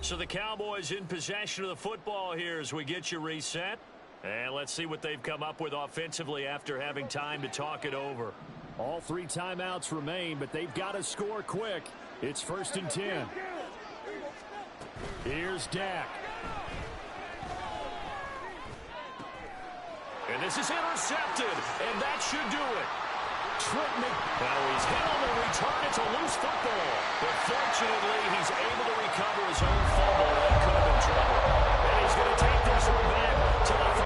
So the Cowboys in possession of the football here as we get you reset. And let's see what they've come up with offensively after having time to talk it over. All 3 timeouts remain, but they've got to score quick. It's 1st and 10. Here's Dak. And this is intercepted, and that should do it. Now he's hit on the return. It's a loose football. But fortunately, he's able to recover his own fumble. That could have been trouble. And he's going to take this one back to the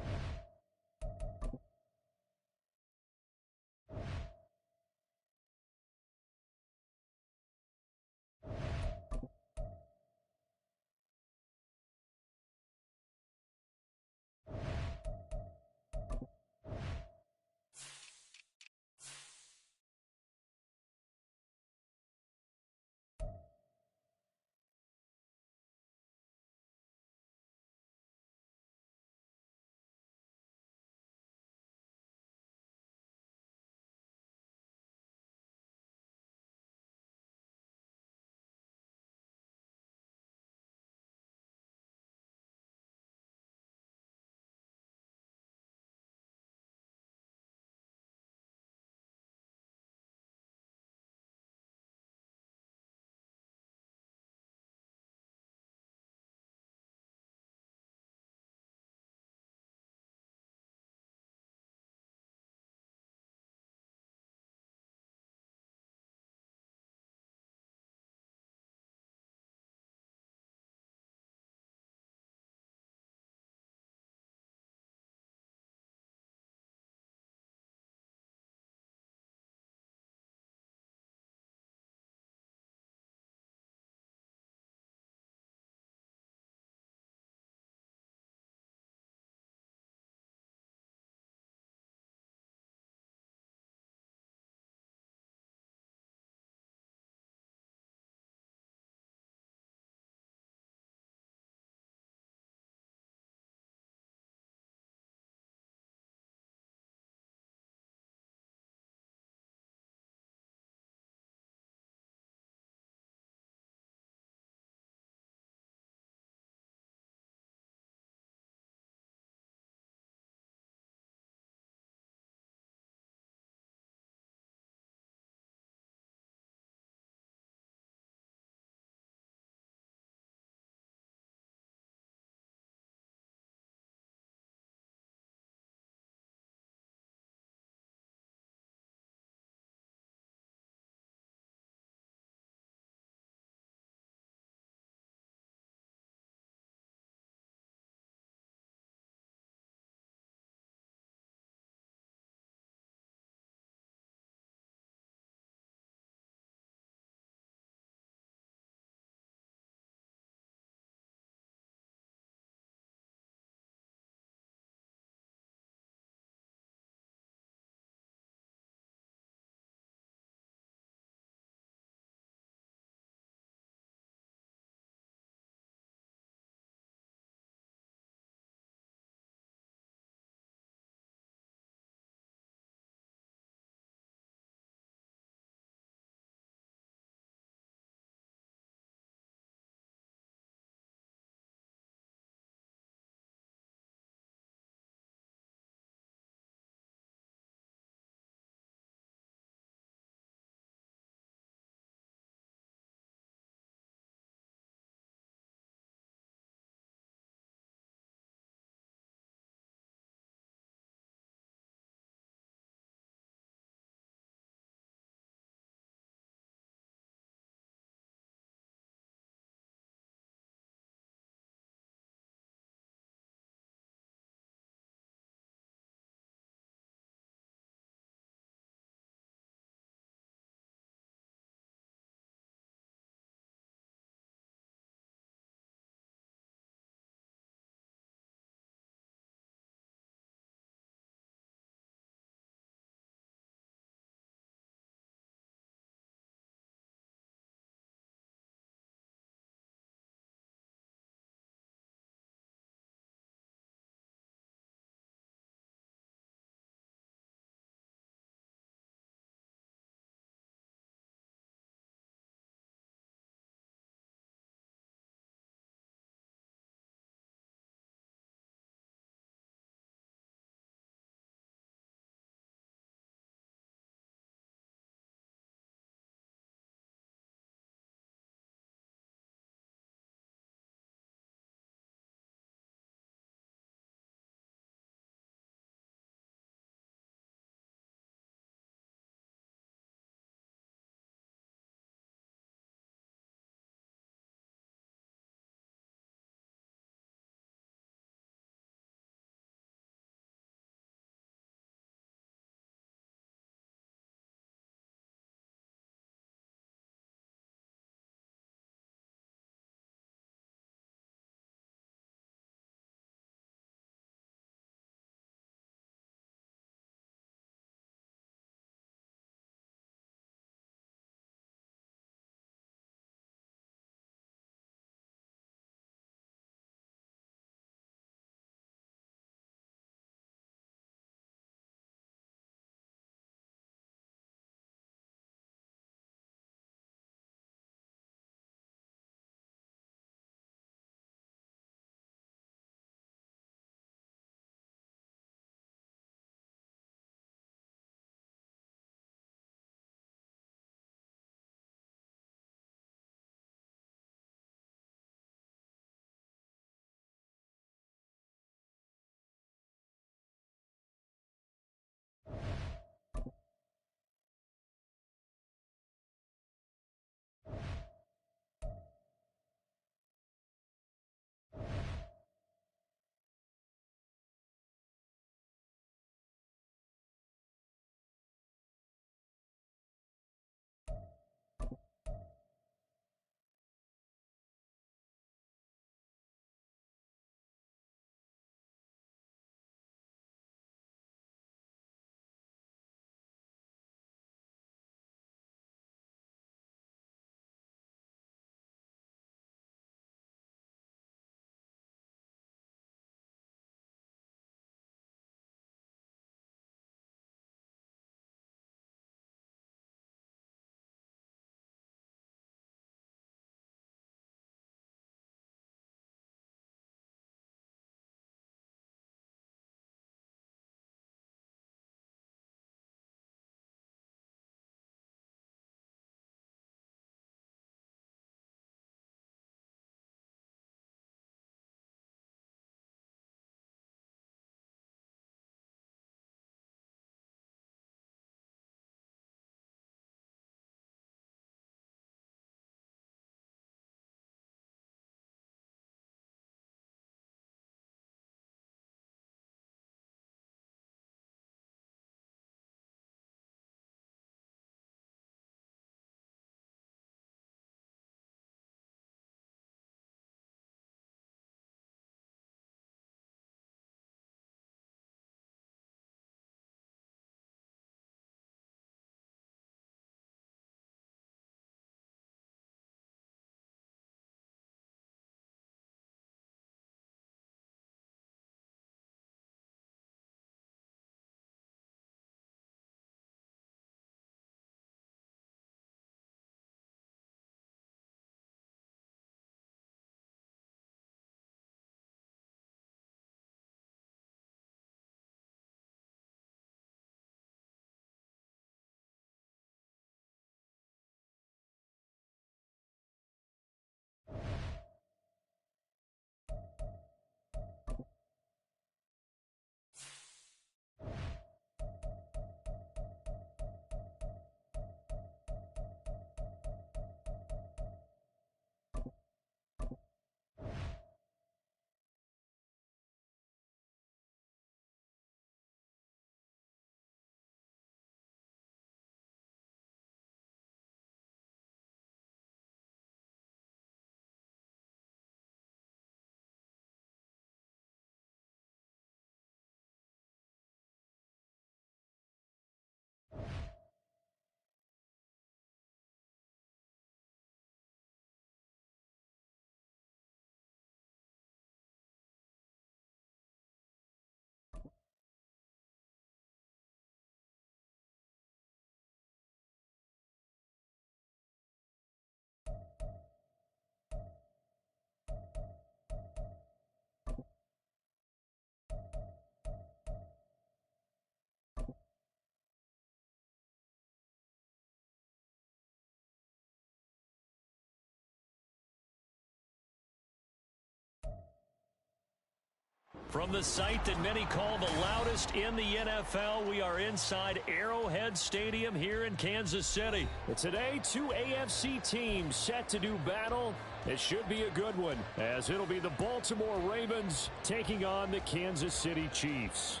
From the site that many call the loudest in the NFL, we are inside Arrowhead Stadium here in Kansas City. And today, two AFC teams set to do battle. It should be a good one, as it'll be the Baltimore Ravens taking on the Kansas City Chiefs.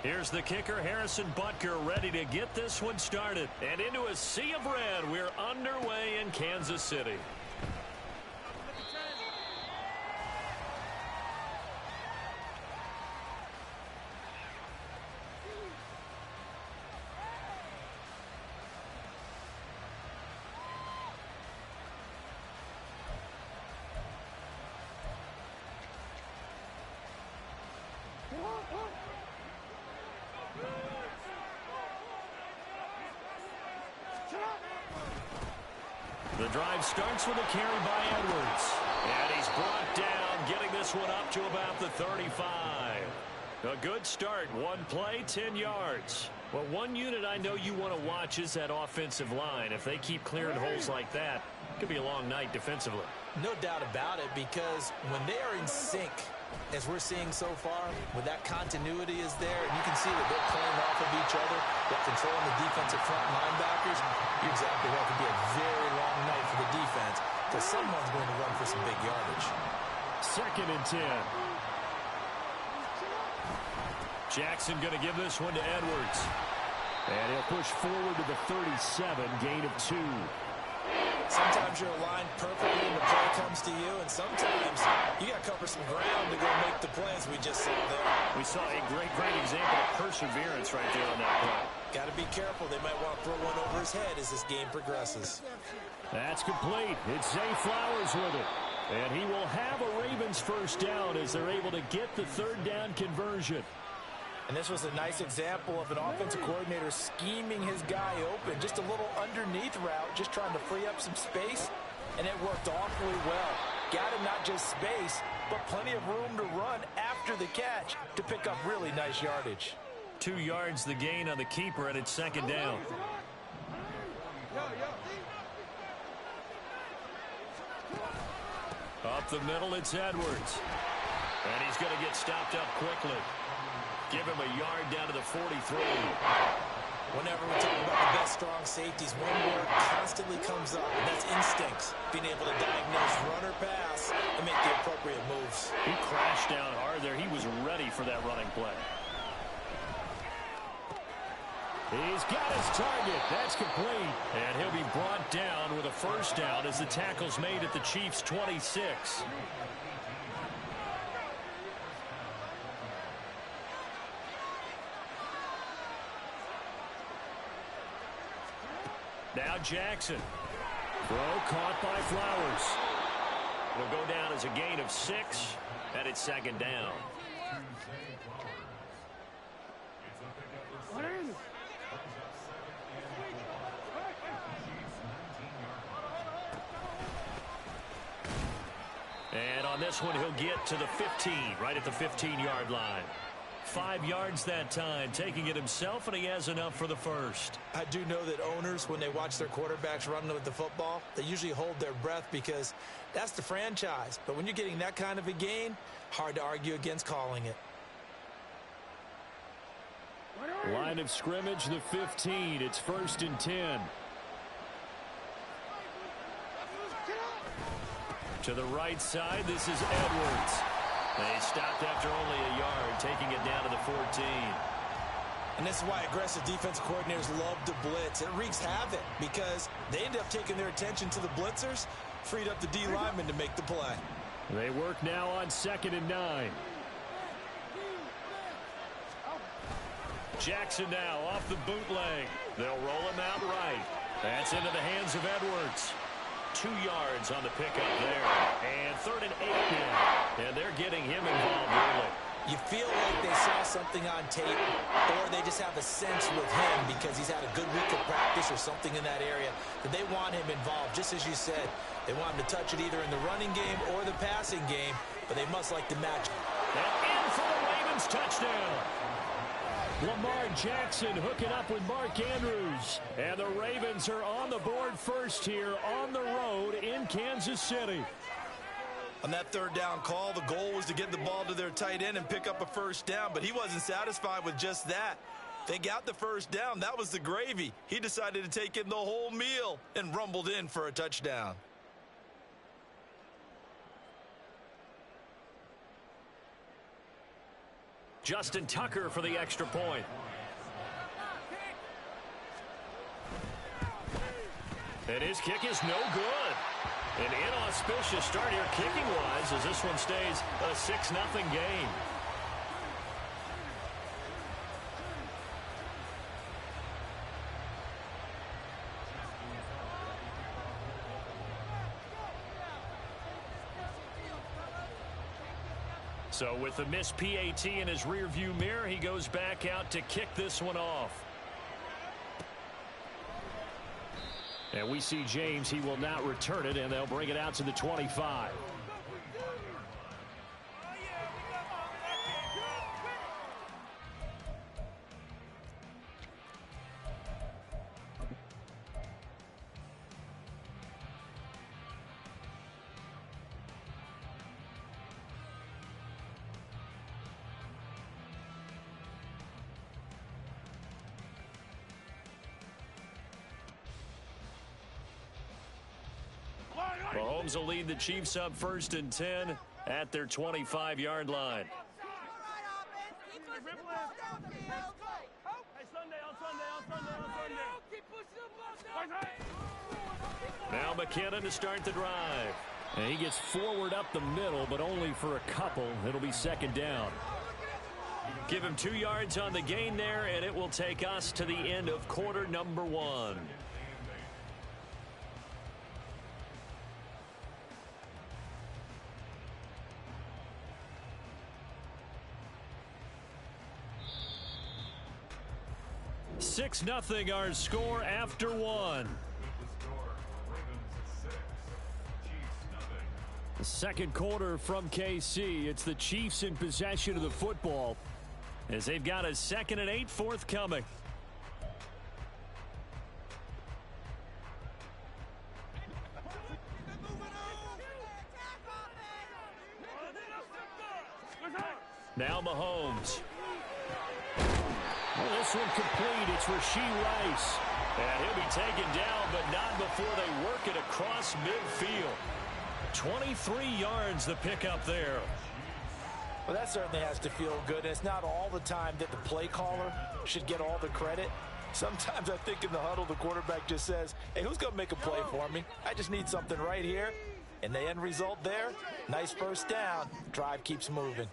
Here's the kicker, Harrison Butker, ready to get this one started. And into a sea of red, we're underway in Kansas City. The drive starts with a carry by Edwards. And he's brought down, getting this one up to about the 35. A good start. One play, 10 yards. Well, one unit I know you want to watch is that offensive line. If they keep clearing holes like that, it could be a long night defensively. No doubt about it, because when they are in sync, as we're seeing so far, when that continuity is there, and you can see that they're playing off of each other, they're controlling the defensive front linebackers, you're exactly right. It could be a very long night for the defense, because someone's going to run for some big yardage. 2nd and 10. Jackson going to give this one to Edwards. And he'll push forward to the 37, gain of 2. Sometimes you're aligned perfectly and the play comes to you, and sometimes you got to cover some ground to go make the play, as we just saw there. We saw a great example of perseverance right there on that play. Got to be careful. They might want to throw one over his head as this game progresses. That's complete. It's Zay Flowers with it. And he will have a Ravens first down as they're able to get the 3rd down conversion. And this was a nice example of an offensive coordinator scheming his guy open. Just a little underneath route, just trying to free up some space. And it worked awfully well. Got him not just space, but plenty of room to run after the catch to pick up really nice yardage. 2 yards the gain on the keeper, and it's 2nd down. Up the middle, it's Edwards. And he's going to get stopped up quickly. Give him a yard down to the 43. Whenever we talk about the best strong safeties, one word constantly comes up, and that's instincts. Being able to diagnose run or pass and make the appropriate moves. He crashed down hard there. He was ready for that running play. He's got his target. That's complete. And he'll be brought down with a first down as the tackle's made at the Chiefs' 26. Now Jackson. Throw caught by Flowers. It'll go down as a gain of 6, and it's 2nd down. And on this one, he'll get to the 15, right at the 15-yard line. 5 yards that time, taking it himself, and he has enough for the first. I do know that owners, when they watch their quarterbacks running with the football, they usually hold their breath because that's the franchise. But when you're getting that kind of a gain, hard to argue against calling it. Line of scrimmage, the 15. It's 1st and 10. To the right side, this is Edwards. They stopped after only a yard, taking it down to the 14. And this is why aggressive defense coordinators love to blitz. It wreaks havoc because they end up taking their attention to the blitzers, freed up the D lineman to make the play. They work now on 2nd and 9. Jackson now off the bootleg. They'll roll him out right. That's into the hands of Edwards. 2 yards on the pickup there. And 3rd and 8 now. And they're getting him involved early. You feel like they saw something on tape, or they just have a sense with him because he's had a good week of practice or something in that area that they want him involved. Just as you said, they want him to touch it either in the running game or the passing game, but they must like the match. And in for the Ravens touchdown. Lamar Jackson hooking up with Mark Andrews. And the Ravens are on the board first here on the road in Kansas City. On that third down call, the goal was to get the ball to their tight end and pick up a first down, but he wasn't satisfied with just that. They got the first down. That was the gravy. He decided to take in the whole meal and rumbled in for a touchdown. Justin Tucker for the extra point. And his kick is no good. An inauspicious start here kicking-wise as this one stays a 6-0 game. So with the missed PAT in his rearview mirror, he goes back out to kick this one off. And we see James. He will not return it, and they'll bring it out to the 25. Mahomes will lead the Chiefs up 1st and 10 at their 25-yard line. Now McKinnon to start the drive. And he gets forward up the middle, but only for a couple. It'll be 2nd down. Give him 2 yards on the gain there, and it will take us to the end of quarter number 1. Six nothing our score after 1. The second quarter from KC. It's the Chiefs in possession of the football as they've got a 2nd and 8 forthcoming. Now Mahomes. Well, this one complete. It's Rashee Rice. And he'll be taken down, but not before they work it across midfield. 23 yards the pickup there. Well, that certainly has to feel good. And it's not all the time that the play caller should get all the credit. Sometimes I think in the huddle, the quarterback just says, hey, who's going to make a play for me? I just need something right here. And the end result there, nice first down. Drive keeps moving.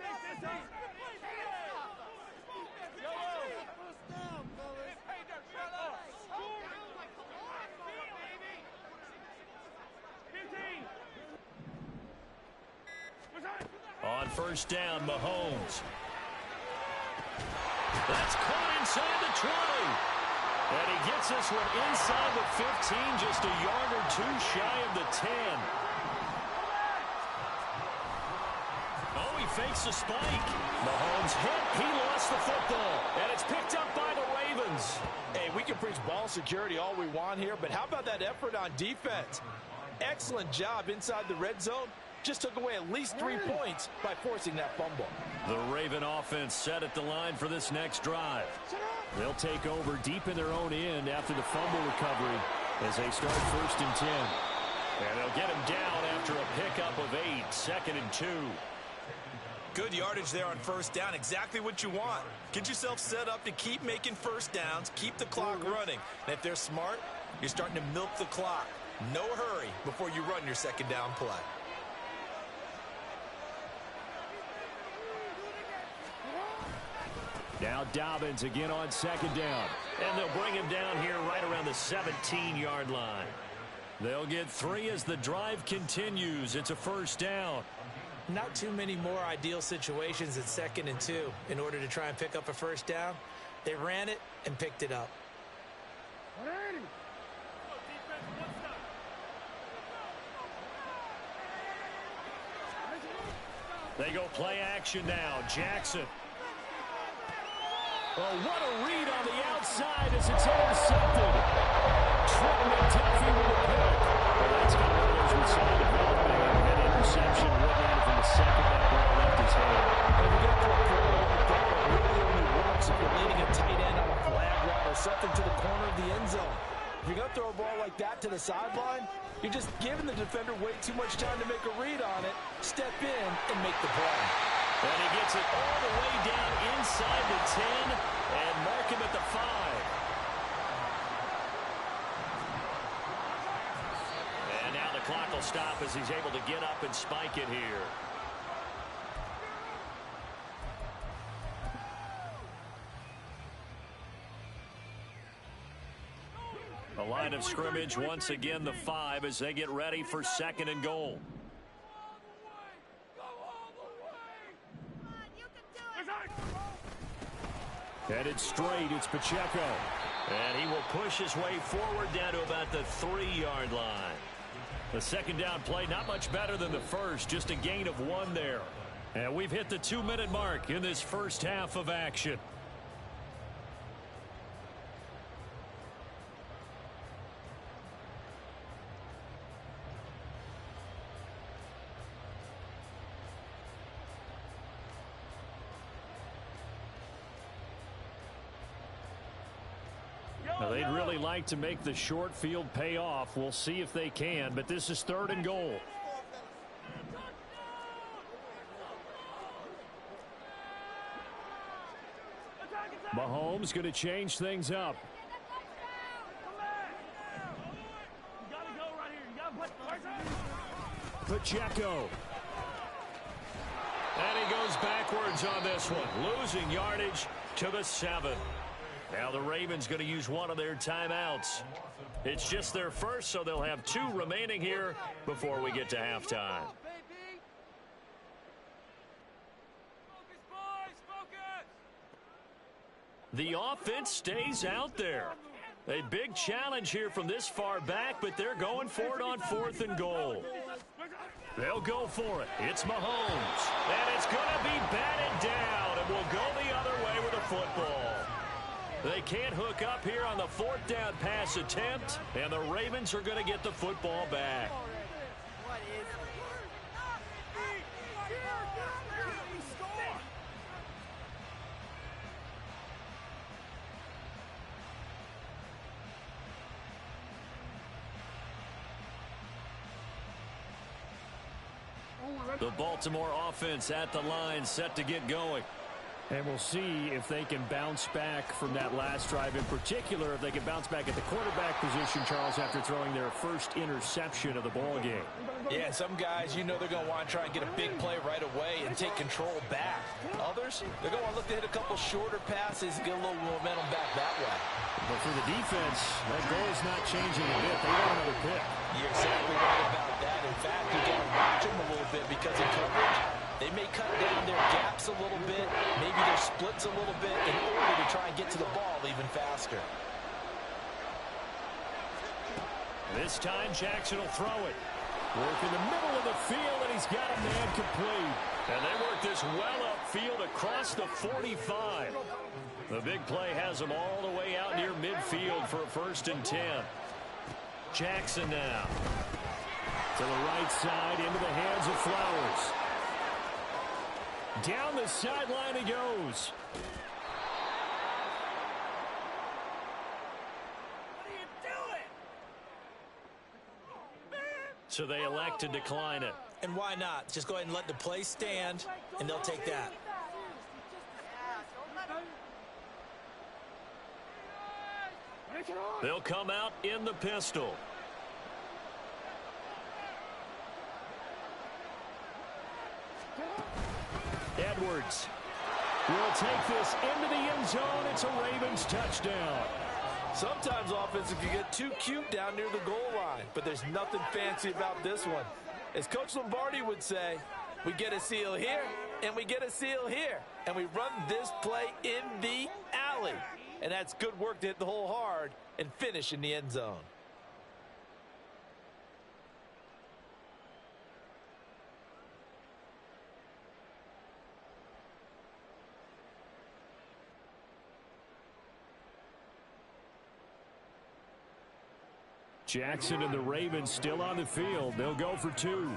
On first down, Mahomes. That's caught inside the 20. And he gets this one inside the 15, just a yard or 2 shy of the 10. Oh, he fakes the spike. Mahomes hit. He lost the football. And it's picked up by the Ravens. Hey, we can preach ball security all we want here, but how about that effort on defense? Excellent job inside the red zone. Just took away at least 3 points by forcing that fumble. The Raven offense set at the line for this next drive. They'll take over deep in their own end after the fumble recovery as they start 1st and 10. And they'll get him down after a pickup of 8, 2nd and 2. Good yardage there on first down. Exactly what you want. Get yourself set up to keep making first downs, keep the clock running. And if they're smart, you're starting to milk the clock. No hurry before you run your 2nd down play. Now Dobbins again on 2nd down. And they'll bring him down here right around the 17-yard line. They'll get 3 as the drive continues. It's a first down. Not too many more ideal situations at 2nd and 2 in order to try and pick up a first down. They ran it and picked it up. They go play action now. Jackson. Oh, what a read on the outside as it's intercepted. Trent McDuffie with a pick. Well, that's got one of those with solid development and an interception looking at it from the second that ball left his hand. And you get to a throw like that, it really only works if you're leading a tight end on a flag route or something to the corner of the end zone. If you're going to throw a ball like that to the sideline, you're just giving the defender way too much time to make a read on it, step in, and make the play. And he gets it all the way down inside the 10 and mark him at the 5. And now the clock will stop as he's able to get up and spike it here. The line of scrimmage once again the 5 as they get ready for 2nd and goal. Headed straight, it's Pacheco. And he will push his way forward down to about the 3-yard line. The second down play, not much better than the first, just a gain of 1 there. And we've hit the 2-minute mark in this first half of action. Now, they'd really like to make the short field pay off. We'll see if they can, but this is 3rd and goal. Mahomes going to change things up. Pacheco. And he goes backwards on this one, losing yardage to the 7. Now the Ravens going to use one of their timeouts. It's just their first, so they'll have 2 remaining here before we get to halftime. The offense stays out there. A big challenge here from this far back, but they're going for it on 4th and goal. They'll go for it. It's Mahomes. And it's going to be batted down, and will go the other way with the football. They can't hook up here on the 4th down pass attempt, and the Ravens are going to get the football back. The Baltimore offense at the line, set to get going. And we'll see if they can bounce back from that last drive. In particular, if they can bounce back at the quarterback position, Charles, after throwing their first interception of the ball game. Yeah, some guys, you know they're going to want to try and get a big play right away and take control back. Others, they're going to want to look to hit a couple shorter passes and get a little momentum back that way. But for the defense, that goal is not changing a bit. They want another pick. You're exactly right about that. In fact, you got to watch them a little bit because in coverage, they may cut down their gaps a little bit, maybe their splits a little bit in order to try and get to the ball even faster. This time, Jackson will throw it. Work in the middle of the field, and he's got a man complete. And they work this well upfield across the 45. The big play has them all the way out near midfield for a 1st and 10. Jackson now. To the right side, into the hands of Flowers. Down the sideline he goes. What are you doing? So they elect to decline it. And why not? Just go ahead and let the play stand, and they'll take that. They'll come out in the pistol. Edwards will take this into the end zone. It's a Ravens touchdown. Sometimes offenses can get too cute down near the goal line, but there's nothing fancy about this one. As Coach Lombardi would say, we get a seal here, and we get a seal here, and we run this play in the alley. And that's good work to hit the hole hard and finish in the end zone. Jackson and the Ravens still on the field. They'll go for 2.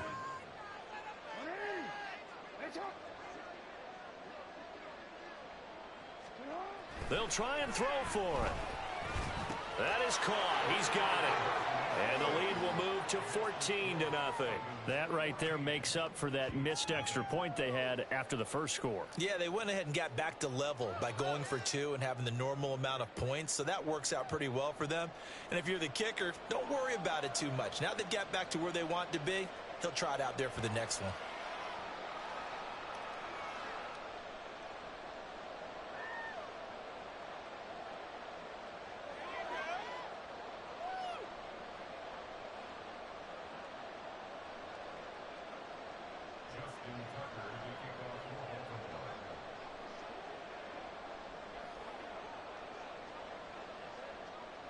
They'll try and throw for it. That is caught. He's got it. And the lead will move to 14-0. That right there makes up for that missed extra point they had after the first score. Yeah, they went ahead and got back to level by going for 2 and having the normal amount of points, so that works out pretty well for them. And if you're the kicker, don't worry about it too much. Now they've got back to where they want to be, he'll try it out there for the next one.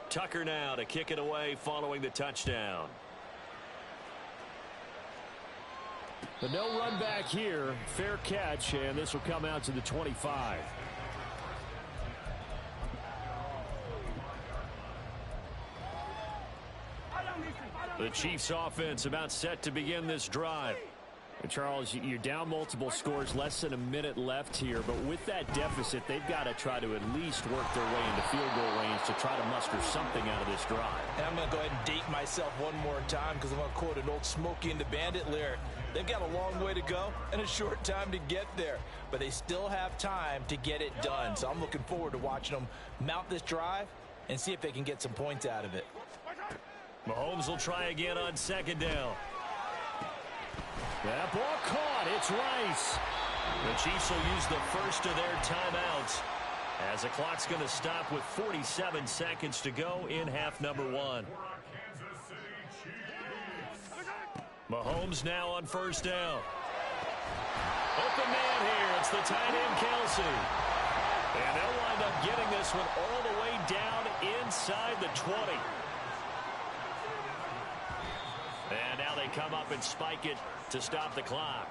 Tucker now to kick it away following the touchdown. The no run back here. Fair catch, and this will come out to the 25. The Chiefs offense about set to begin this drive. And Charles, you're down multiple scores, less than a minute left here, but with that deficit, they've got to try to at least work their way into field goal range to try to muster something out of this drive. And I'm going to go ahead and date myself one more time because I'm going to quote an old Smokey and the Bandit lyric. They've got a long way to go and a short time to get there, but they still have time to get it done. So I'm looking forward to watching them mount this drive and see if they can get some points out of it. Mahomes will try again on second down. That ball caught. It's Rice. The Chiefs will use the first of their timeouts as the clock's going to stop with 47 seconds to go in half number 1. Mahomes now on first down. Open man here. It's the tight end, Kelsey. And they'll wind up getting this one all the way down inside the 20. And now they come up and spike it to stop the clock.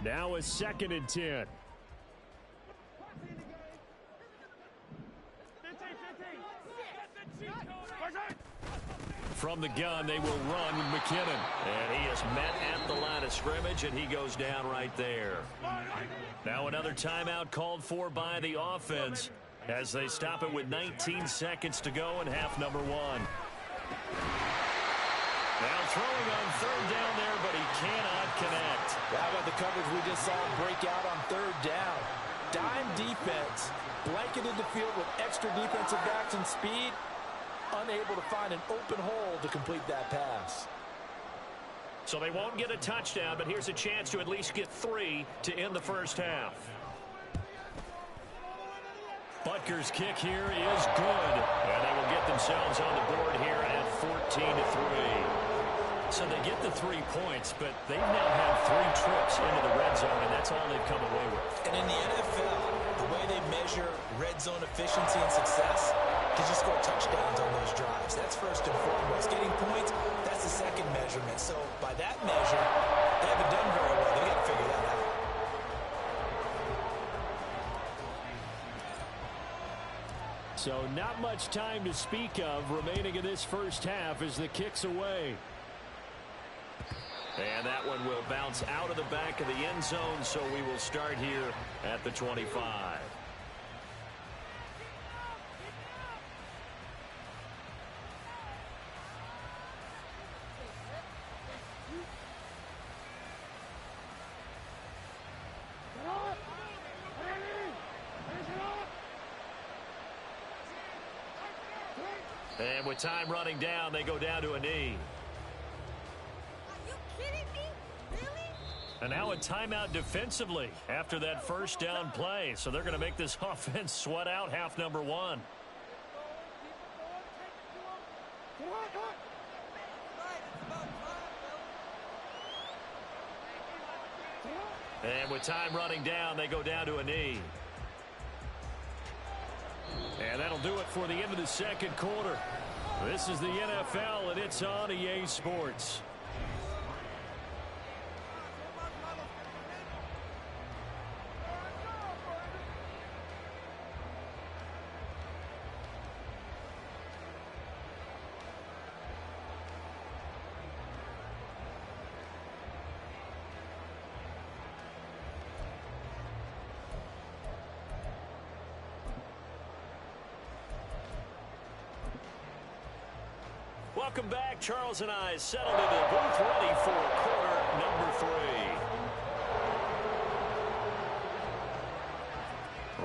Now a 2nd and 10. From the gun, they will run with McKinnon. And he is met at the line of scrimmage, and he goes down right there. Now another timeout called for by the offense as they stop it with 19 seconds to go in half number 1. Now throwing on third down there, but he cannot connect. How about the coverage we just saw break out on third down? Dime defense, blanketed the field with extra defensive backs and speed. Unable to find an open hole to complete that pass. So they won't get a touchdown, but here's a chance to at least get 3 to end the first half. Butker's kick here is good, and they will get themselves on the board here at 14-3. So they get the 3 points, but they've now had 3 trips into the red zone, and that's all they've come away with. And in the NFL, the way they measure red zone efficiency and success, did you score touchdowns on those drives? That's first and foremost. Getting points, that's the second measurement. So by that measure, they haven't done very well. They got to figure that out. So not much time to speak of remaining in this first half as the kick's away. And that one will bounce out of the back of the end zone, so we will start here at the 25. And with time running down, they go down to a knee. And now a timeout defensively after that first down play. So they're going to make this offense sweat out half number 1. And with time running down, they go down to a knee. And that'll do it for the end of the second quarter. This is the NFL, and it's on EA Sports. Welcome back. Charles and I settled into the booth, ready for quarter number 3.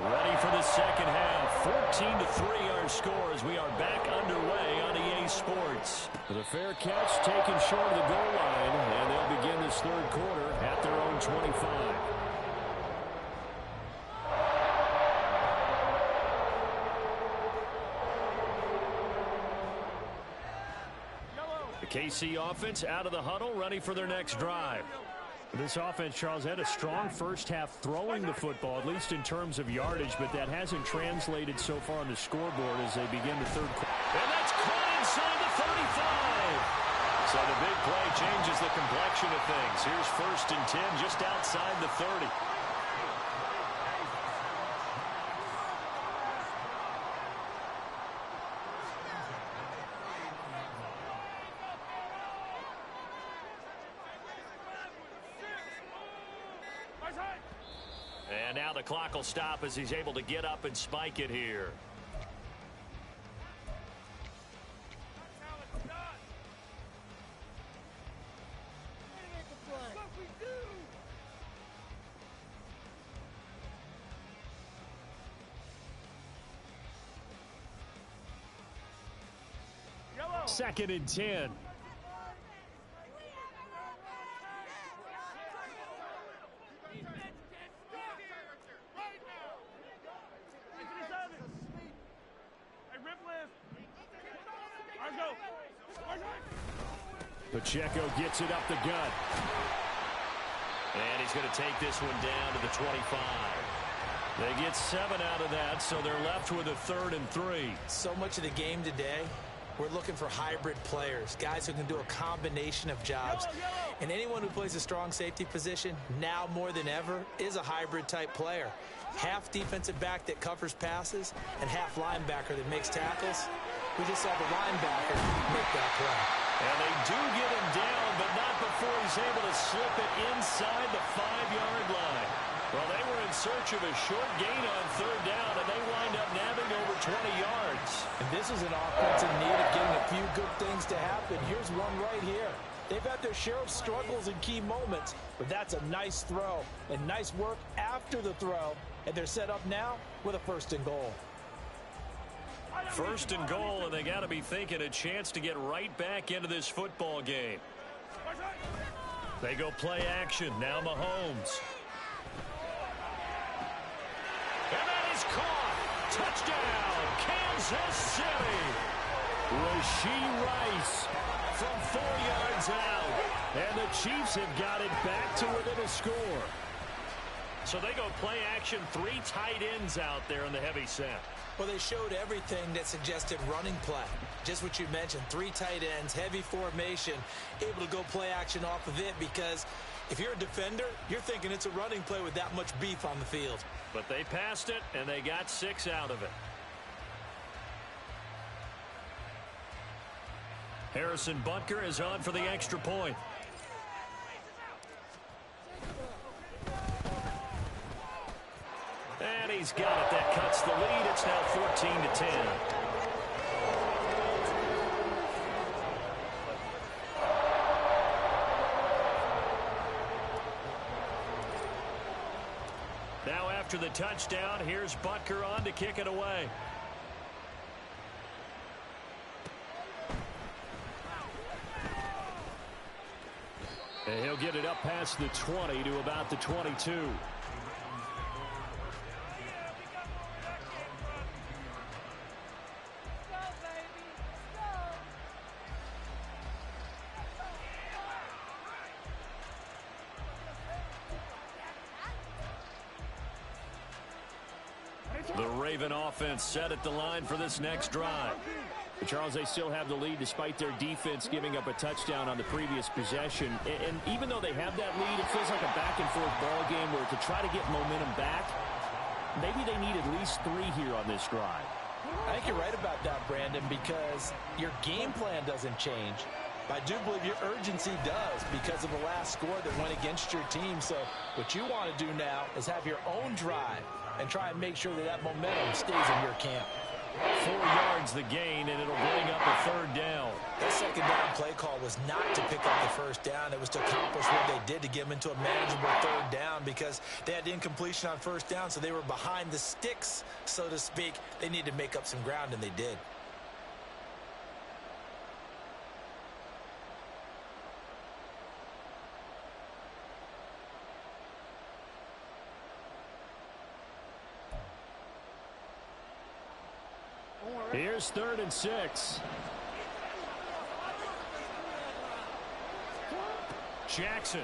Ready for the second half. 14-3 our score as we are back underway on EA Sports. With a fair catch taken short of the goal line, and they'll begin this third quarter at their own 25. The KC offense out of the huddle, ready for their next drive. This offense, Charles, had a strong first half throwing the football, at least in terms of yardage, but that hasn't translated so far on the scoreboard as they begin the third quarter. And that's caught inside the 35. So the big play changes the complexion of things. Here's 1st and 10 just outside the 30. And now the clock will stop as he's able to get up and spike it here. Second and 10. Pacheco gets it up the gut. And he's going to take this one down to the 25. They get 7 out of that, so they're left with a 3rd and 3. So much of the game today, we're looking for hybrid players, guys who can do a combination of jobs. And anyone who plays a strong safety position, now more than ever, is a hybrid type player. Half defensive back that covers passes and half linebacker that makes tackles. We just saw the linebacker make that play. And they do get him down, but not before he's able to slip it inside the 5-yard line. Well, they were in search of a short gain on 3rd down, and they wind up nabbing over 20 yards. And this is an offense in need of getting a few good things to happen. Here's one right here. They've had their share of struggles in key moments, but that's a nice throw and nice work after the throw. And they're set up now with a 1st and goal. 1st and goal, and they got to be thinking a chance to get right back into this football game. They go play action. Now Mahomes. And that is caught. Touchdown, Kansas City. Rashee Rice from 4 yards out. And the Chiefs have got it back to within a score. So they go play action, 3 tight ends out there in the heavy set. Well, they showed everything that suggested running play. Just what you mentioned, 3 tight ends, heavy formation, able to go play action off of it because if you're a defender, you're thinking it's a running play with that much beef on the field. But they passed it, and they got 6 out of it. Harrison Butker is on for the extra point. And he's got it. That cuts the lead. It's now 14-10. Now after the touchdown, here's Butker on to kick it away. And he'll get it up past the 20 to about the 22. The Raven offense set at the line for this next drive. Charles, they still have the lead despite their defense giving up a touchdown on the previous possession. And even though they have that lead, it feels like a back-and-forth ball game where to try to get momentum back, maybe they need at least 3 here on this drive. I think you're right about that, Brandon, because your game plan doesn't change. I do believe your urgency does because of the last score that went against your team. So what you want to do now is have your own drive and try and make sure that that momentum stays in your camp. 4 yards the gain, and it'll bring up a 3rd down. That second down play call was not to pick up the first down. It was to accomplish what they did to get them into a manageable 3rd down because they had incompletion on first down, so they were behind the sticks, so to speak. They needed to make up some ground, and they did. Here's 3rd and 6. Jackson.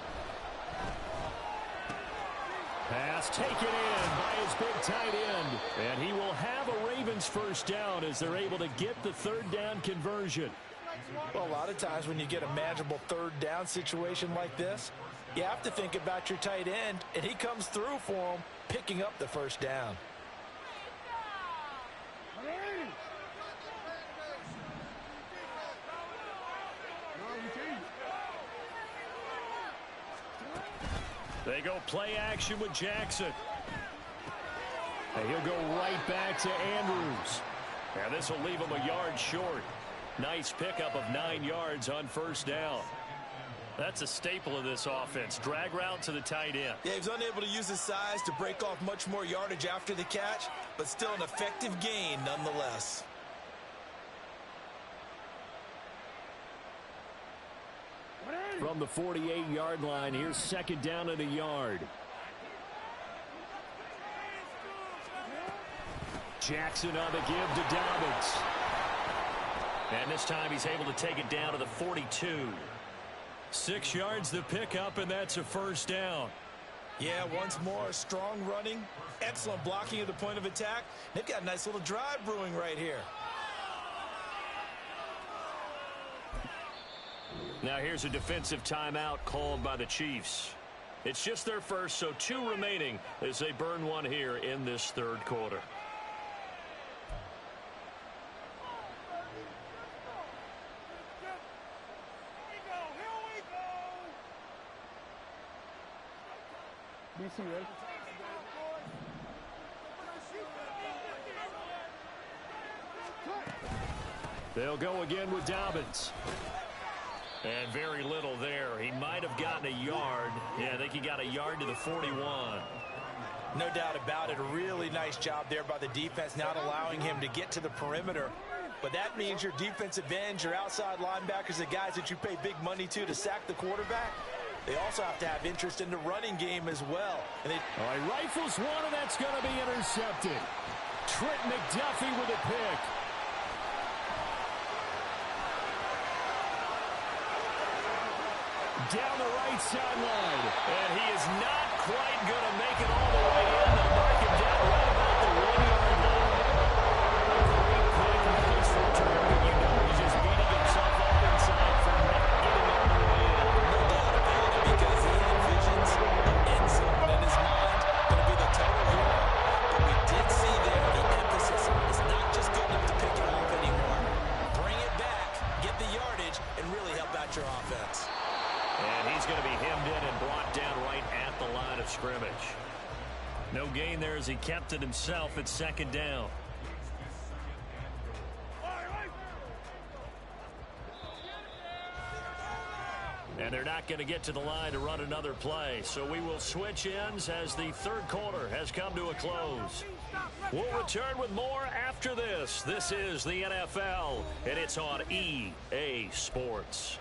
Pass taken in by his big tight end. And he will have a Ravens first down as they're able to get the 3rd down conversion. Well, a lot of times when you get a manageable 3rd down situation like this, you have to think about your tight end, and he comes through for him, picking up the first down. They go play action with Jackson. And he'll go right back to Andrews. And this will leave him a yard short. Nice pickup of 9 yards on first down. That's a staple of this offense. Drag route to the tight end. Yeah, he was unable to use his size to break off much more yardage after the catch, but still an effective gain nonetheless. From the 48-yard line, here's 2nd down and a yard. Jackson on the give to Dobbins. And this time he's able to take it down to the 42. 6 yards the pickup, and that's a first down. Yeah, once more, strong running, excellent blocking at the point of attack. They've got a nice little drive brewing right here. Now here's a defensive timeout called by the Chiefs. It's just their first, so 2 remaining as they burn one here in this 3rd quarter. They'll go again with Dobbins. And very little there. He might have gotten a yard. Yeah, I think he got a yard to the 41. No doubt about it. A really nice job there by the defense, not allowing him to get to the perimeter. But that means your defensive ends, your outside linebackers, the guys that you pay big money to sack the quarterback, they also have to have interest in the running game as well. And all right, rifles one, and that's going to be intercepted. Trent McDuffie with a pick. Down the right sideline. And he is not quite going to make it all the way in. They'll mark him down right about the 1-yard line. Great pick, nice return, but you know he's just beating himself up inside for not getting all the way in. No doubt about it, because he envisions an end zone in his mind. Going to be the total hero. But we did see there the emphasis is not just good enough to pick it off anymore. Bring it back, get the yardage, and really help out your offense. And he's going to be hemmed in and brought down right at the line of scrimmage. No gain there as he kept it himself at 2nd down. And they're not going to get to the line to run another play. So we will switch ends as the 3rd quarter has come to a close. We'll return with more after this. This is the NFL, and it's on EA Sports.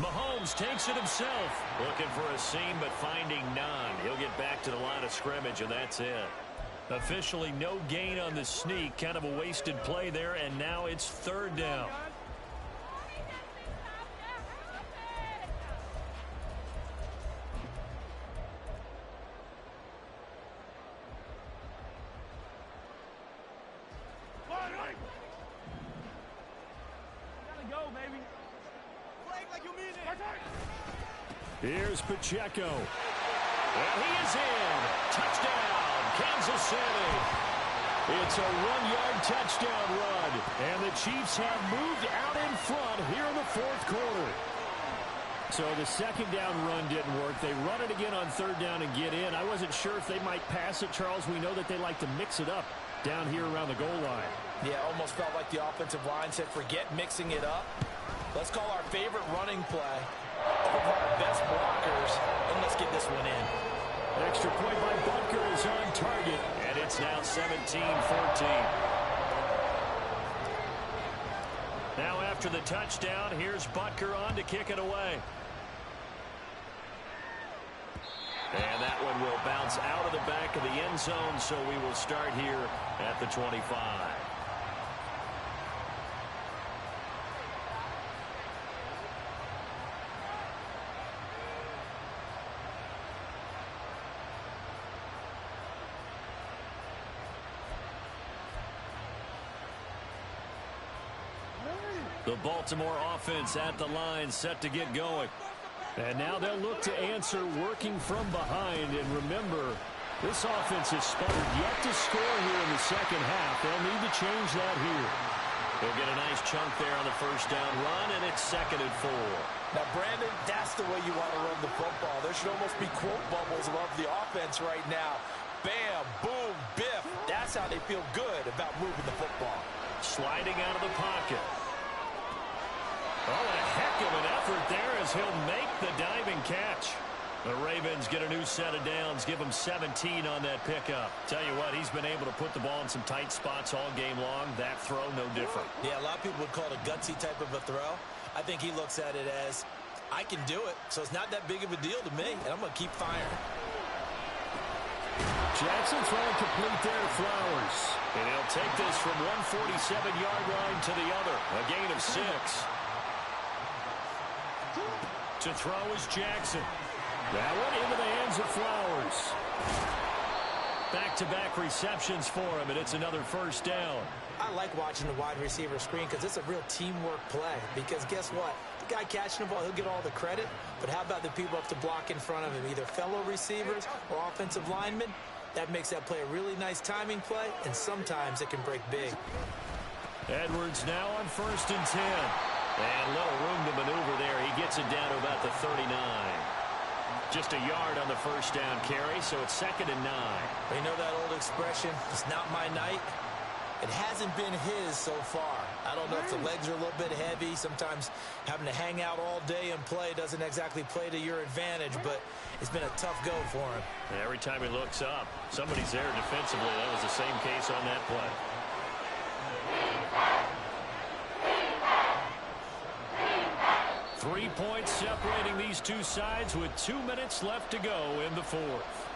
Mahomes takes it himself. Looking for a seam, but finding none. He'll get back to the line of scrimmage, and that's it. Officially no gain on the sneak. Kind of a wasted play there, and now it's 3rd down. Here's Pacheco. And he is in. Touchdown, Kansas City. It's a one-yard touchdown run. And the Chiefs have moved out in front here in the fourth quarter. So the second down run didn't work. They run it again on third down and get in. I wasn't sure if they might pass it, Charles. We know that they like to mix it up down here around the goal line. Yeah, almost felt like the offensive line said, forget mixing it up. Let's call our favorite running play over our best blockers, and let's get this one in. Extra point by Butker is on target, and it's now 17-14. Now after the touchdown, here's Butker on to kick it away. And that one will bounce out of the back of the end zone, so we will start here at the 25. The Baltimore offense at the line, set to get going. And now they'll look to answer working from behind. And remember, this offense has sputtered yet to score here in the second half. They'll need to change that here. They'll get a nice chunk there on the first down run, and it's 2nd and 4. Now, Brandon, that's the way you want to run the football. There should almost be quote bubbles above the offense right now. Bam, boom, biff. That's how they feel good about moving the football. Sliding out of the pocket. Oh, a heck of an effort there as he'll make the diving catch. The Ravens get a new set of downs, give him 17 on that pickup. Tell you what, he's been able to put the ball in some tight spots all game long. That throw, no different. Yeah, a lot of people would call it a gutsy type of a throw. I think he looks at it as, I can do it, so it's not that big of a deal to me, and I'm going to keep firing. Jackson throwing complete there to Flowers. And he'll take this from 147-yard line to the other. A gain of 6. To throw is Jackson. That one into the hands of Flowers. Back-to-back receptions for him, and it's another first down. I like watching the wide receiver screen because it's a real teamwork play. Because guess what? The guy catching the ball, he'll get all the credit. But how about the people up to block in front of him, either fellow receivers or offensive linemen? That makes that play a really nice timing play, and sometimes it can break big. Edwards now on 1st and 10. And little room to maneuver there. He gets it down to about the 39. Just a yard on the first down carry, so it's 2nd and 9. You know that old expression, it's not my night? It hasn't been his so far. I don't know if the legs are a little bit heavy. Sometimes having to hang out all day and play doesn't exactly play to your advantage, but it's been a tough go for him. And every time he looks up, somebody's there defensively. That was the same case on that play. 3 points separating these two sides with 2 minutes left to go in the fourth.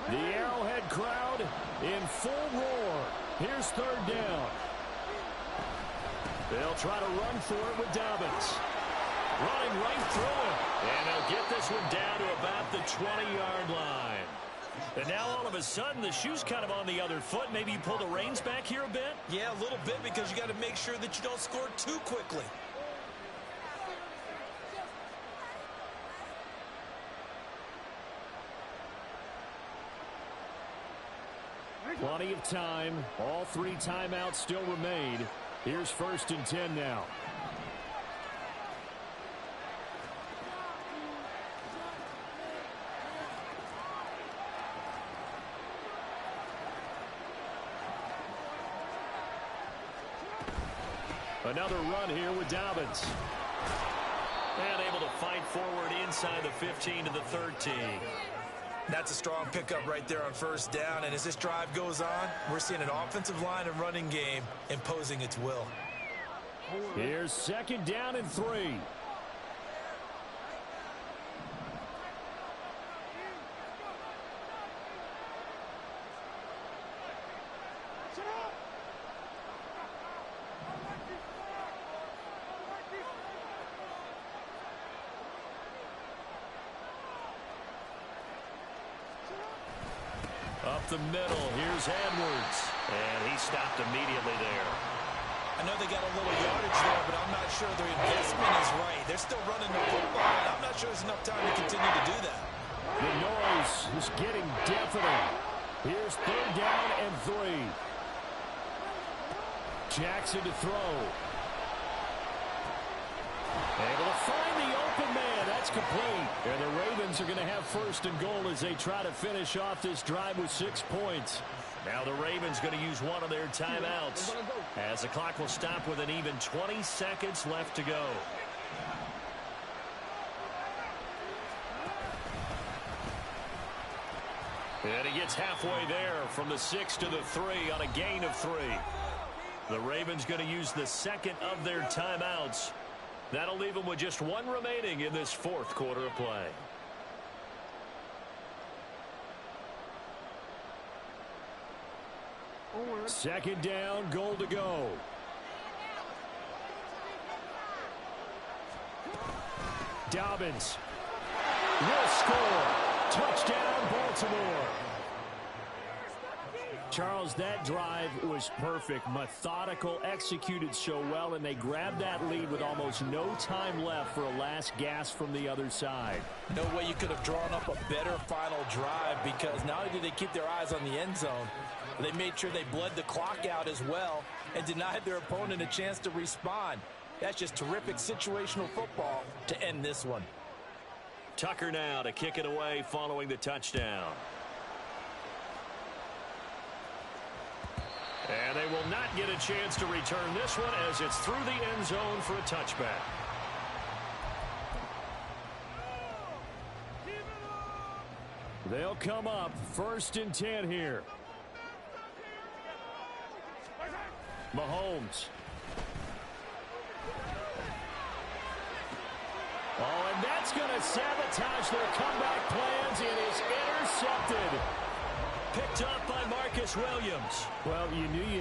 The Arrowhead crowd in full roar. Here's 3rd down. They'll try to run for it with Dobbins. Running right through him. And they'll get this one down to about the 20-yard line. And now all of a sudden the shoe's kind of on the other foot. Maybe you pull the reins back here a bit? Yeah, a little bit, because you got to make sure that you don't score too quickly. Plenty of time. All 3 timeouts still remain. Here's 1st and 10 now. Another run here with Dobbins. And able to fight forward inside the 15 to the 13. That's a strong pickup right there on 1st down. And as this drive goes on, we're seeing an offensive line and running game imposing its will. Here's 2nd down and 3. Up the middle, here's Edwards. And he stopped immediately there. I know they got a little yardage there, but I'm not sure the investment is right. They're still running the football, and I'm not sure there's enough time to continue to do that. The noise is getting deafening. Here's 3rd down and 3. Jackson to throw. Able to find the open man. That's complete. And the Ravens are going to have 1st and goal as they try to finish off this drive with 6 points. Now the Ravens going to use one of their timeouts as the clock will stop with an even 20 seconds left to go. And he gets halfway there from the 6 to the 3 on a gain of 3. The Ravens going to use the 2nd of their timeouts. That'll leave them with just 1 remaining in this 4th quarter of play. Second down, goal to go. Dobbins will score. Touchdown, Baltimore. Charles, that drive was perfect. Methodical, executed so well, and they grabbed that lead with almost no time left for a last gasp from the other side. No way you could have drawn up a better final drive, because not only did they keep their eyes on the end zone, they made sure they bled the clock out as well and denied their opponent a chance to respond. That's just terrific situational football to end this one. Tucker now to kick it away following the touchdown. And they will not get a chance to return this one as it's through the end zone for a touchback. They'll come up 1st and 10 here. Mahomes. Oh, and that's going to sabotage their comeback plans. It is intercepted. Picked up by Marcus Williams. Well, you knew you